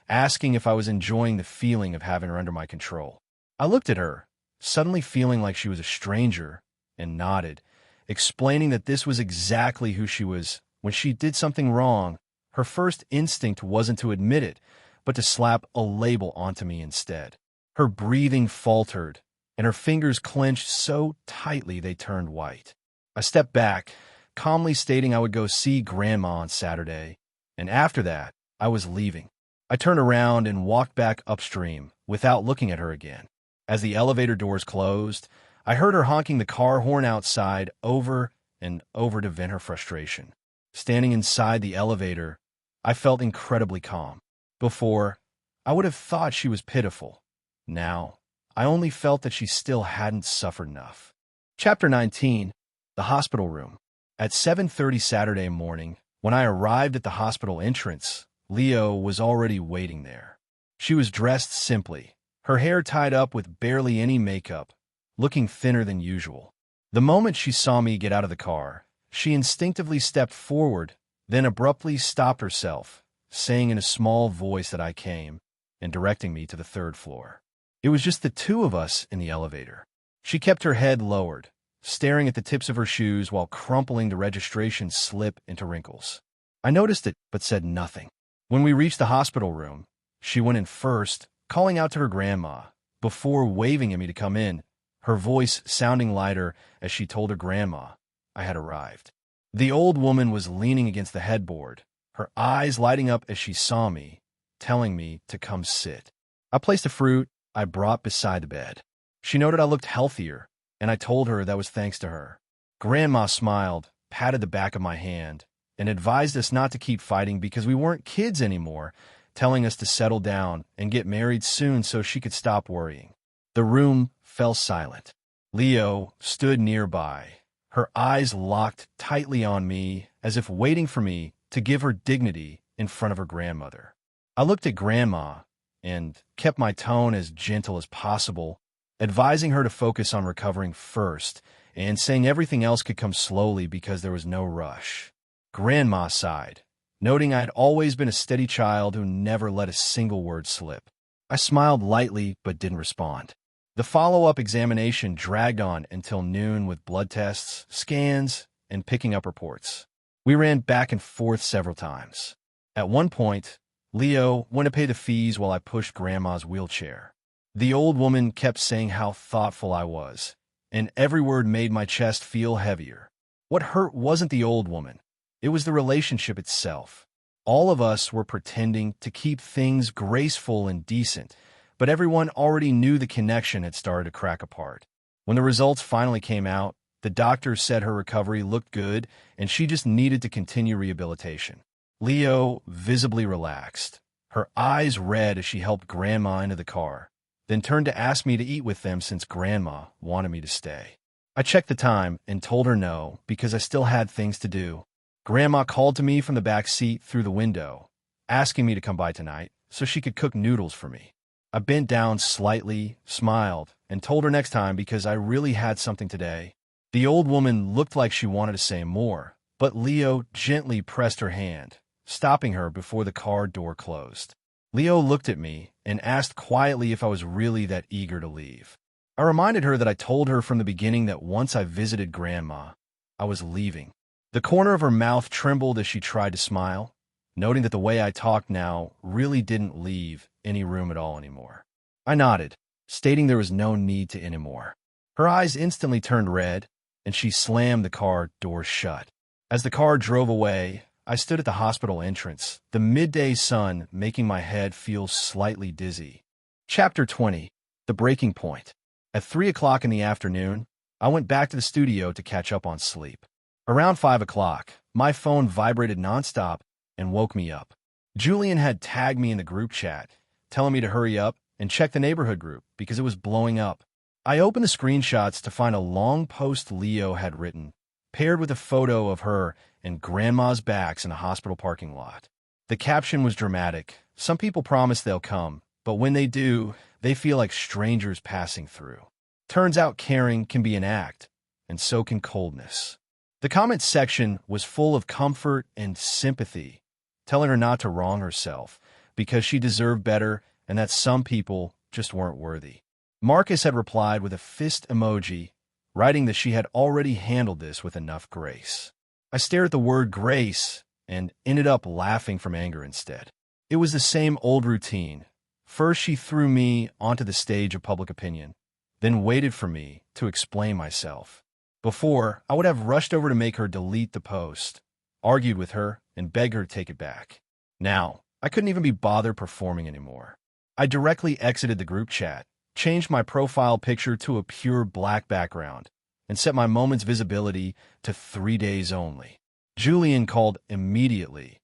asking if I was enjoying the feeling of having her under my control. I looked at her, suddenly feeling like she was a stranger, and nodded, explaining that this was exactly who she was. When she did something wrong, her first instinct wasn't to admit it, but to slap a label onto me instead. Her breathing faltered, and her fingers clenched so tightly they turned white. I stepped back, calmly stating I would go see Grandma on Saturday, and after that, I was leaving. I turned around and walked back upstream without looking at her again. As the elevator doors closed, I heard her honking the car horn outside over and over to vent her frustration. Standing inside the elevator, I felt incredibly calm. Before, I would have thought she was pitiful. Now, I only felt that she still hadn't suffered enough. Chapter 19. The Hospital Room. At 7:30 Saturday morning, when I arrived at the hospital entrance, Leo was already waiting there. She was dressed simply, her hair tied up with barely any makeup, looking thinner than usual. The moment she saw me get out of the car, she instinctively stepped forward, then abruptly stopped herself, saying in a small voice that I came, and directing me to the third floor. It was just the two of us in the elevator. She kept her head lowered, staring at the tips of her shoes while crumpling the registration slip into wrinkles. I noticed it, but said nothing. When we reached the hospital room, she went in first, calling out to her grandma, before waving at me to come in, her voice sounding lighter as she told her grandma I had arrived. The old woman was leaning against the headboard, her eyes lighting up as she saw me, telling me to come sit. I placed the fruit I brought beside the bed. She noted I looked healthier, and I told her that was thanks to her. Grandma smiled, patted the back of my hand, and advised us not to keep fighting because we weren't kids anymore, telling us to settle down and get married soon so she could stop worrying. The room fell silent. Leo stood nearby, her eyes locked tightly on me as if waiting for me to give her dignity in front of her grandmother. I looked at Grandma and kept my tone as gentle as possible, advising her to focus on recovering first and saying everything else could come slowly because there was no rush. Grandma sighed, noting I had always been a steady child who never let a single word slip. I smiled lightly but didn't respond. The follow-up examination dragged on until noon with blood tests, scans, and picking up reports. We ran back and forth several times. At one point, Leo went to pay the fees while I pushed Grandma's wheelchair. The old woman kept saying how thoughtful I was, and every word made my chest feel heavier. What hurt wasn't the old woman. It was the relationship itself. All of us were pretending to keep things graceful and decent, but everyone already knew the connection had started to crack apart. When the results finally came out, the doctors said her recovery looked good and she just needed to continue rehabilitation. Leo visibly relaxed, her eyes red as she helped Grandma into the car, then turned to ask me to eat with them since Grandma wanted me to stay. I checked the time and told her no because I still had things to do. Grandma called to me from the back seat through the window, asking me to come by tonight so she could cook noodles for me. I bent down slightly, smiled, and told her next time because I really had something today. The old woman looked like she wanted to say more, but Leo gently pressed her hand, stopping her before the car door closed. Leo looked at me and asked quietly if I was really that eager to leave. I reminded her that I told her from the beginning that once I visited Grandma, I was leaving. The corner of her mouth trembled as she tried to smile, noting that the way I talked now really didn't leave any room at all anymore. I nodded, stating there was no need to anymore. Her eyes instantly turned red, and she slammed the car door shut. As the car drove away, I stood at the hospital entrance, the midday sun making my head feel slightly dizzy. Chapter 20. The Breaking Point. At 3 o'clock in the afternoon, I went back to the studio to catch up on sleep. Around 5 o'clock, my phone vibrated nonstop and woke me up. Julian had tagged me in the group chat, telling me to hurry up and check the neighborhood group because it was blowing up. I opened the screenshots to find a long post Leo had written, paired with a photo of her and Grandma's backs in a hospital parking lot. The caption was dramatic. Some people promise they'll come, but when they do, they feel like strangers passing through. Turns out caring can be an act, and so can coldness. The comment section was full of comfort and sympathy, telling her not to wrong herself because she deserved better and that some people just weren't worthy. Marcus had replied with a fist emoji, writing that she had already handled this with enough grace. I stared at the word grace and ended up laughing from anger instead. It was the same old routine. First, she threw me onto the stage of public opinion, then waited for me to explain myself. Before, I would have rushed over to make her delete the post, argued with her, and begged her to take it back. Now, I couldn't even be bothered performing anymore. I directly exited the group chat, changed my profile picture to a pure black background, and set my moment's visibility to 3 days only. Julian called immediately,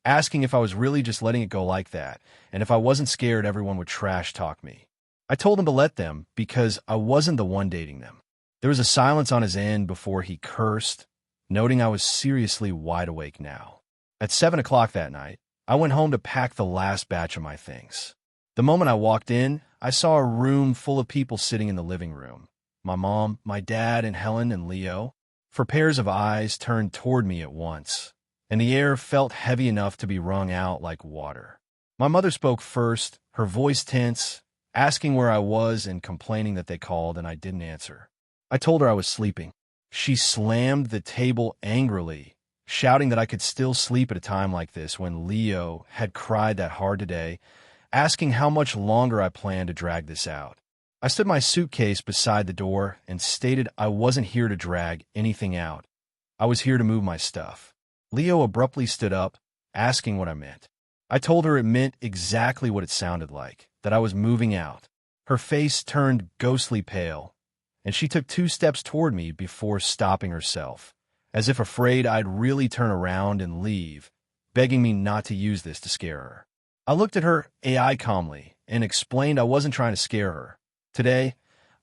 asking if I was really just letting it go like that, and if I wasn't scared everyone would trash talk me. I told him to let them because I wasn't the one dating them. There was a silence on his end before he cursed, noting I was seriously wide awake now. At 7 o'clock that night, I went home to pack the last batch of my things. The moment I walked in, I saw a room full of people sitting in the living room. My mom, my dad, and Helen and Leo. For pairs of eyes turned toward me at once, and the air felt heavy enough to be wrung out like water. My mother spoke first, her voice tense, asking where I was and complaining that they called and I didn't answer. I told her I was sleeping. She slammed the table angrily, shouting that I could still sleep at a time like this when Leo had cried that hard today, asking how much longer I planned to drag this out. I stood my suitcase beside the door and stated I wasn't here to drag anything out. I was here to move my stuff. Leo abruptly stood up, asking what I meant. I told her it meant exactly what it sounded like, that I was moving out. Her face turned ghostly pale, and she took 2 steps toward me before stopping herself, as if afraid I'd really turn around and leave, begging me not to use this to scare her. I looked at her AI calmly and explained I wasn't trying to scare her. Today,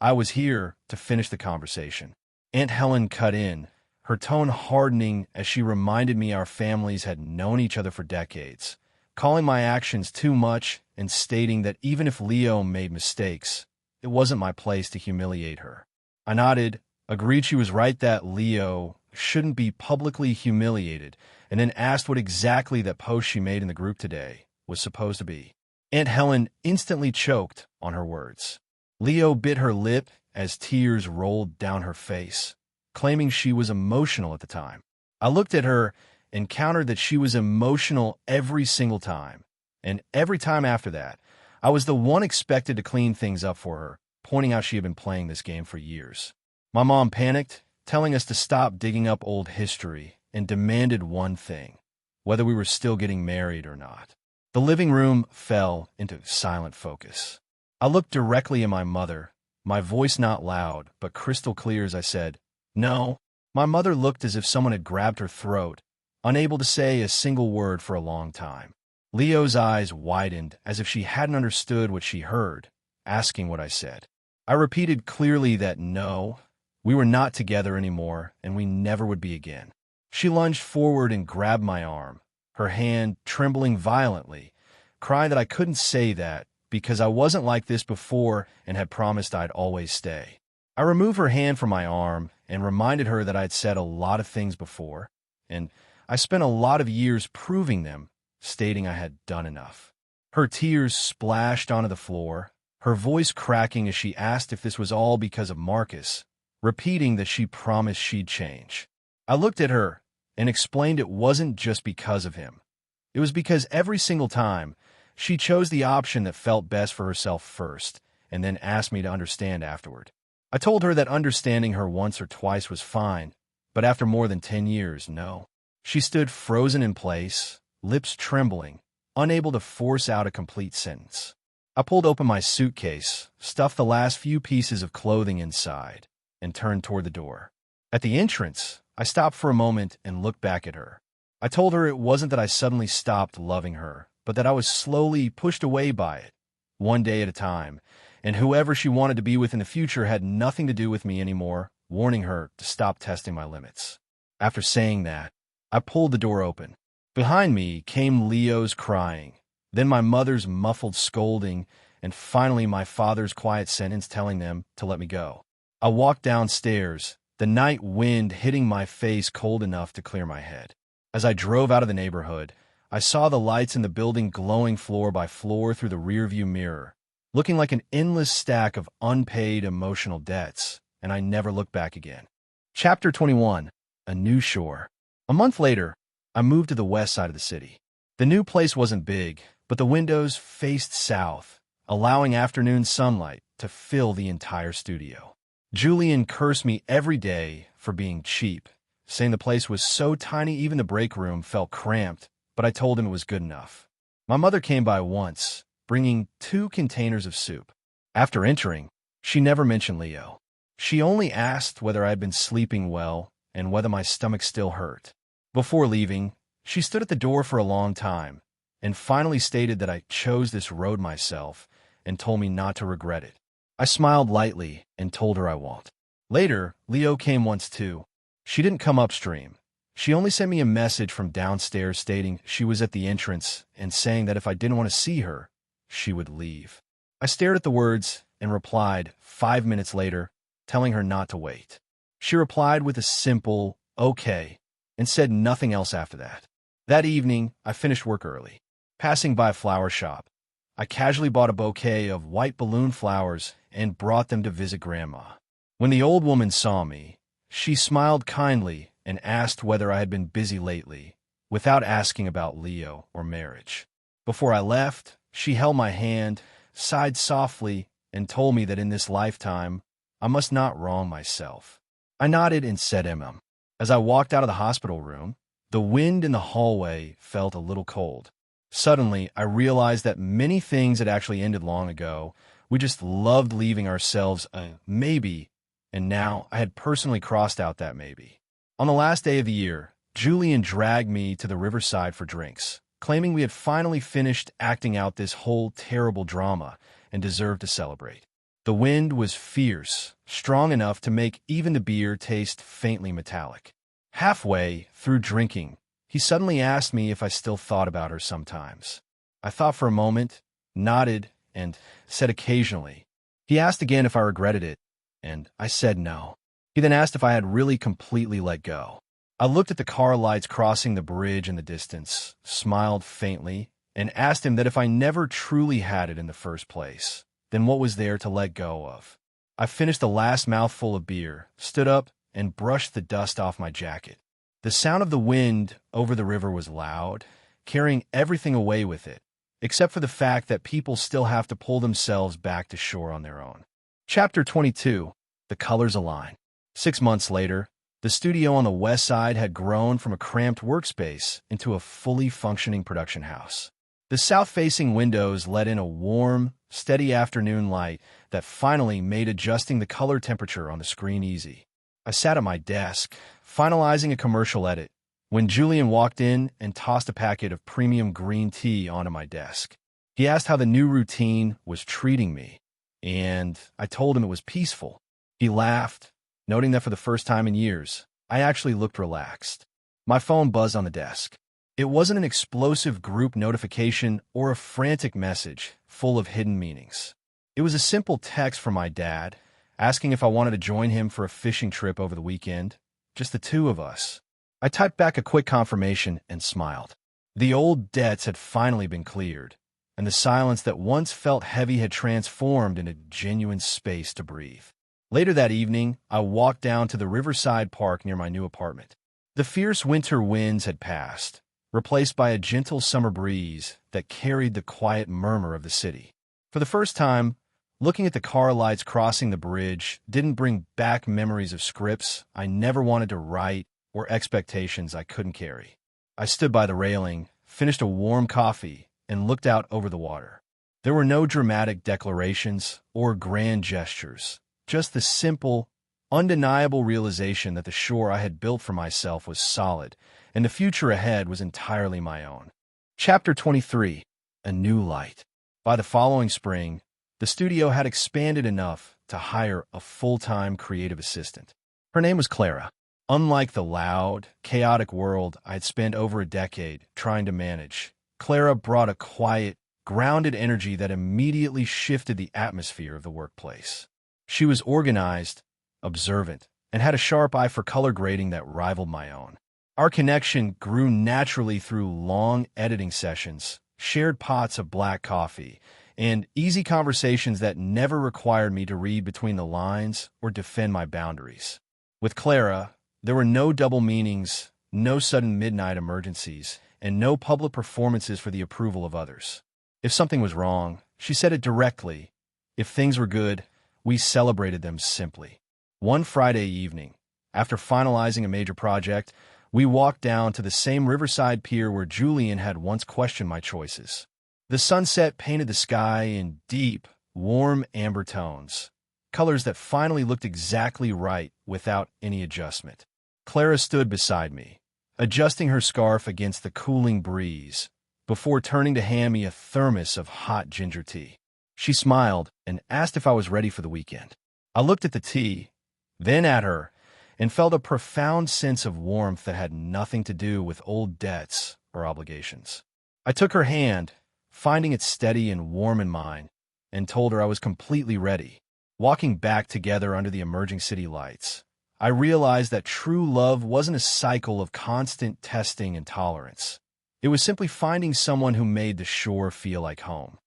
I was here to finish the conversation. Aunt Helen cut in, her tone hardening as she reminded me our families had known each other for decades, calling my actions too much and stating that even if Leo made mistakes, it wasn't my place to humiliate her. I nodded, agreed she was right that Leo shouldn't be publicly humiliated, and then asked what exactly that post she made in the group today was supposed to be. Aunt Helen instantly choked on her words. Leo bit her lip as tears rolled down her face, claiming she was emotional at the time. I looked at her and countered that she was emotional every single time, and every time after that, I was the one expected to clean things up for her, pointing out she had been playing this game for years. My mom panicked, telling us to stop digging up old history, and demanded one thing, whether we were still getting married or not. The living room fell into silent focus. I looked directly at my mother, my voice not loud, but crystal clear as I said, "No." My mother looked as if someone had grabbed her throat, unable to say a single word for a long time. Leo's eyes widened as if she hadn't understood what she heard, asking what I said. I repeated clearly that no, we were not together anymore, and we never would be again. She lunged forward and grabbed my arm, her hand trembling violently, crying that I couldn't say that because I wasn't like this before and had promised I'd always stay. I removed her hand from my arm and reminded her that I'd said a lot of things before, and I spent a lot of years proving them, stating I had done enough. Her tears splashed onto the floor, her voice cracking as she asked if this was all because of Marcus, repeating that she promised she'd change. I looked at her and explained it wasn't just because of him. It was because every single time, she chose the option that felt best for herself first, and then asked me to understand afterward. I told her that understanding her once or twice was fine, but after more than 10 years, no. She stood frozen in place, lips trembling, unable to force out a complete sentence. I pulled open my suitcase, stuffed the last few pieces of clothing inside, and turned toward the door. At the entrance, I stopped for a moment and looked back at her. I told her it wasn't that I suddenly stopped loving her, but that I was slowly pushed away by it, one day at a time, and whoever she wanted to be with in the future had nothing to do with me anymore, warning her to stop testing my limits. After saying that, I pulled the door open. Behind me came Leo's crying, then my mother's muffled scolding, and finally my father's quiet sentence telling them to let me go. I walked downstairs, the night wind hitting my face cold enough to clear my head. As I drove out of the neighborhood, I saw the lights in the building glowing floor by floor through the rearview mirror, looking like an endless stack of unpaid emotional debts, and I never looked back again. Chapter 21. A New Shore. A month later, I moved to the west side of the city. The new place wasn't big, but the windows faced south, allowing afternoon sunlight, to fill the entire studio. Julian cursed me every day for being cheap, saying the place was so tiny even the break room felt cramped, but I told him it was good enough. My mother came by once, bringing 2 containers of soup. After entering, she never mentioned Leo. She only asked whether I had been sleeping well and whether my stomach still hurt. Before leaving, she stood at the door for a long time and finally stated that I chose this road myself and told me not to regret it. I smiled lightly and told her I won't. Later, Leo came once too. She didn't come upstream. She only sent me a message from downstairs stating she was at the entrance and saying that if I didn't want to see her, she would leave. I stared at the words and replied 5 minutes later, telling her not to wait. She replied with a simple, "Okay," and said nothing else after that. That evening, I finished work early. Passing by a flower shop, I casually bought a bouquet of white balloon flowers and brought them to visit Grandma. When the old woman saw me, she smiled kindly and asked whether I had been busy lately, without asking about Leo or marriage. Before I left, she held my hand, sighed softly, and told me that in this lifetime, I must not wrong myself. I nodded and said mm. As I walked out of the hospital room, the wind in the hallway felt a little cold. Suddenly, I realized that many things had actually ended long ago. We just loved leaving ourselves a maybe, and now I had personally crossed out that maybe. On the last day of the year, Julian dragged me to the riverside for drinks, claiming we had finally finished acting out this whole terrible drama and deserved to celebrate. The wind was fierce, strong enough to make even the beer taste faintly metallic. Halfway through drinking, he suddenly asked me if I still thought about her sometimes. I thought for a moment, nodded, and said occasionally. He asked again if I regretted it, and I said no. He then asked if I had really completely let go. I looked at the car lights crossing the bridge in the distance, smiled faintly, and asked him that if I never truly had it in the first place, then what was there to let go of? I finished the last mouthful of beer, stood up, and brushed the dust off my jacket. The sound of the wind over the river was loud, carrying everything away with it, except for the fact that people still have to pull themselves back to shore on their own. Chapter 22. The Colors Align. 6 months later, the studio on the west side had grown from a cramped workspace into a fully functioning production house. The south-facing windows let in a warm, steady afternoon light that finally made adjusting the color temperature on the screen easy. I sat at my desk, finalizing a commercial edit, when Julian walked in and tossed a packet of premium green tea onto my desk. He asked how the new routine was treating me, and I told him it was peaceful. He laughed, noting that for the first time in years, I actually looked relaxed. My phone buzzed on the desk. It wasn't an explosive group notification or a frantic message full of hidden meanings. It was a simple text from my dad, asking if I wanted to join him for a fishing trip over the weekend, just the two of us. I typed back a quick confirmation and smiled. The old debts had finally been cleared, and the silence that once felt heavy had transformed into genuine space to breathe. Later that evening, I walked down to the riverside park near my new apartment. The fierce winter winds had passed, replaced by a gentle summer breeze that carried the quiet murmur of the city. For the first time, looking at the car lights crossing the bridge didn't bring back memories of scripts I never wanted to write or expectations I couldn't carry. I stood by the railing, finished a warm coffee, and looked out over the water. There were no dramatic declarations or grand gestures, just the simple, undeniable realization that the shore I had built for myself was solid, and the future ahead was entirely my own. Chapter 23. A New Light. By the following spring, the studio had expanded enough to hire a full-time creative assistant. Her name was Clara. Unlike the loud, chaotic world I had spent over a decade trying to manage, Clara brought a quiet, grounded energy that immediately shifted the atmosphere of the workplace. She was organized, observant, and had a sharp eye for color grading that rivaled my own. Our connection grew naturally through long editing sessions, shared pots of black coffee, and easy conversations that never required me to read between the lines or defend my boundaries. With Clara, there were no double meanings, no sudden midnight emergencies, and no public performances for the approval of others. If something was wrong, she said it directly, If things were good, we celebrated them simply. One Friday evening, after finalizing a major project, we walked down to the same riverside pier where Julian had once questioned my choices. The sunset painted the sky in deep, warm amber tones, colors that finally looked exactly right without any adjustment. Clara stood beside me, adjusting her scarf against the cooling breeze, before turning to hand me a thermos of hot ginger tea. She smiled and asked if I was ready for the weekend. I looked at the tea, then at her, and felt a profound sense of warmth that had nothing to do with old debts or obligations. I took her hand, finding it steady and warm in mine, and told her I was completely ready. Walking back together under the emerging city lights, I realized that true love wasn't a cycle of constant testing and tolerance. It was simply finding someone who made the shore feel like home.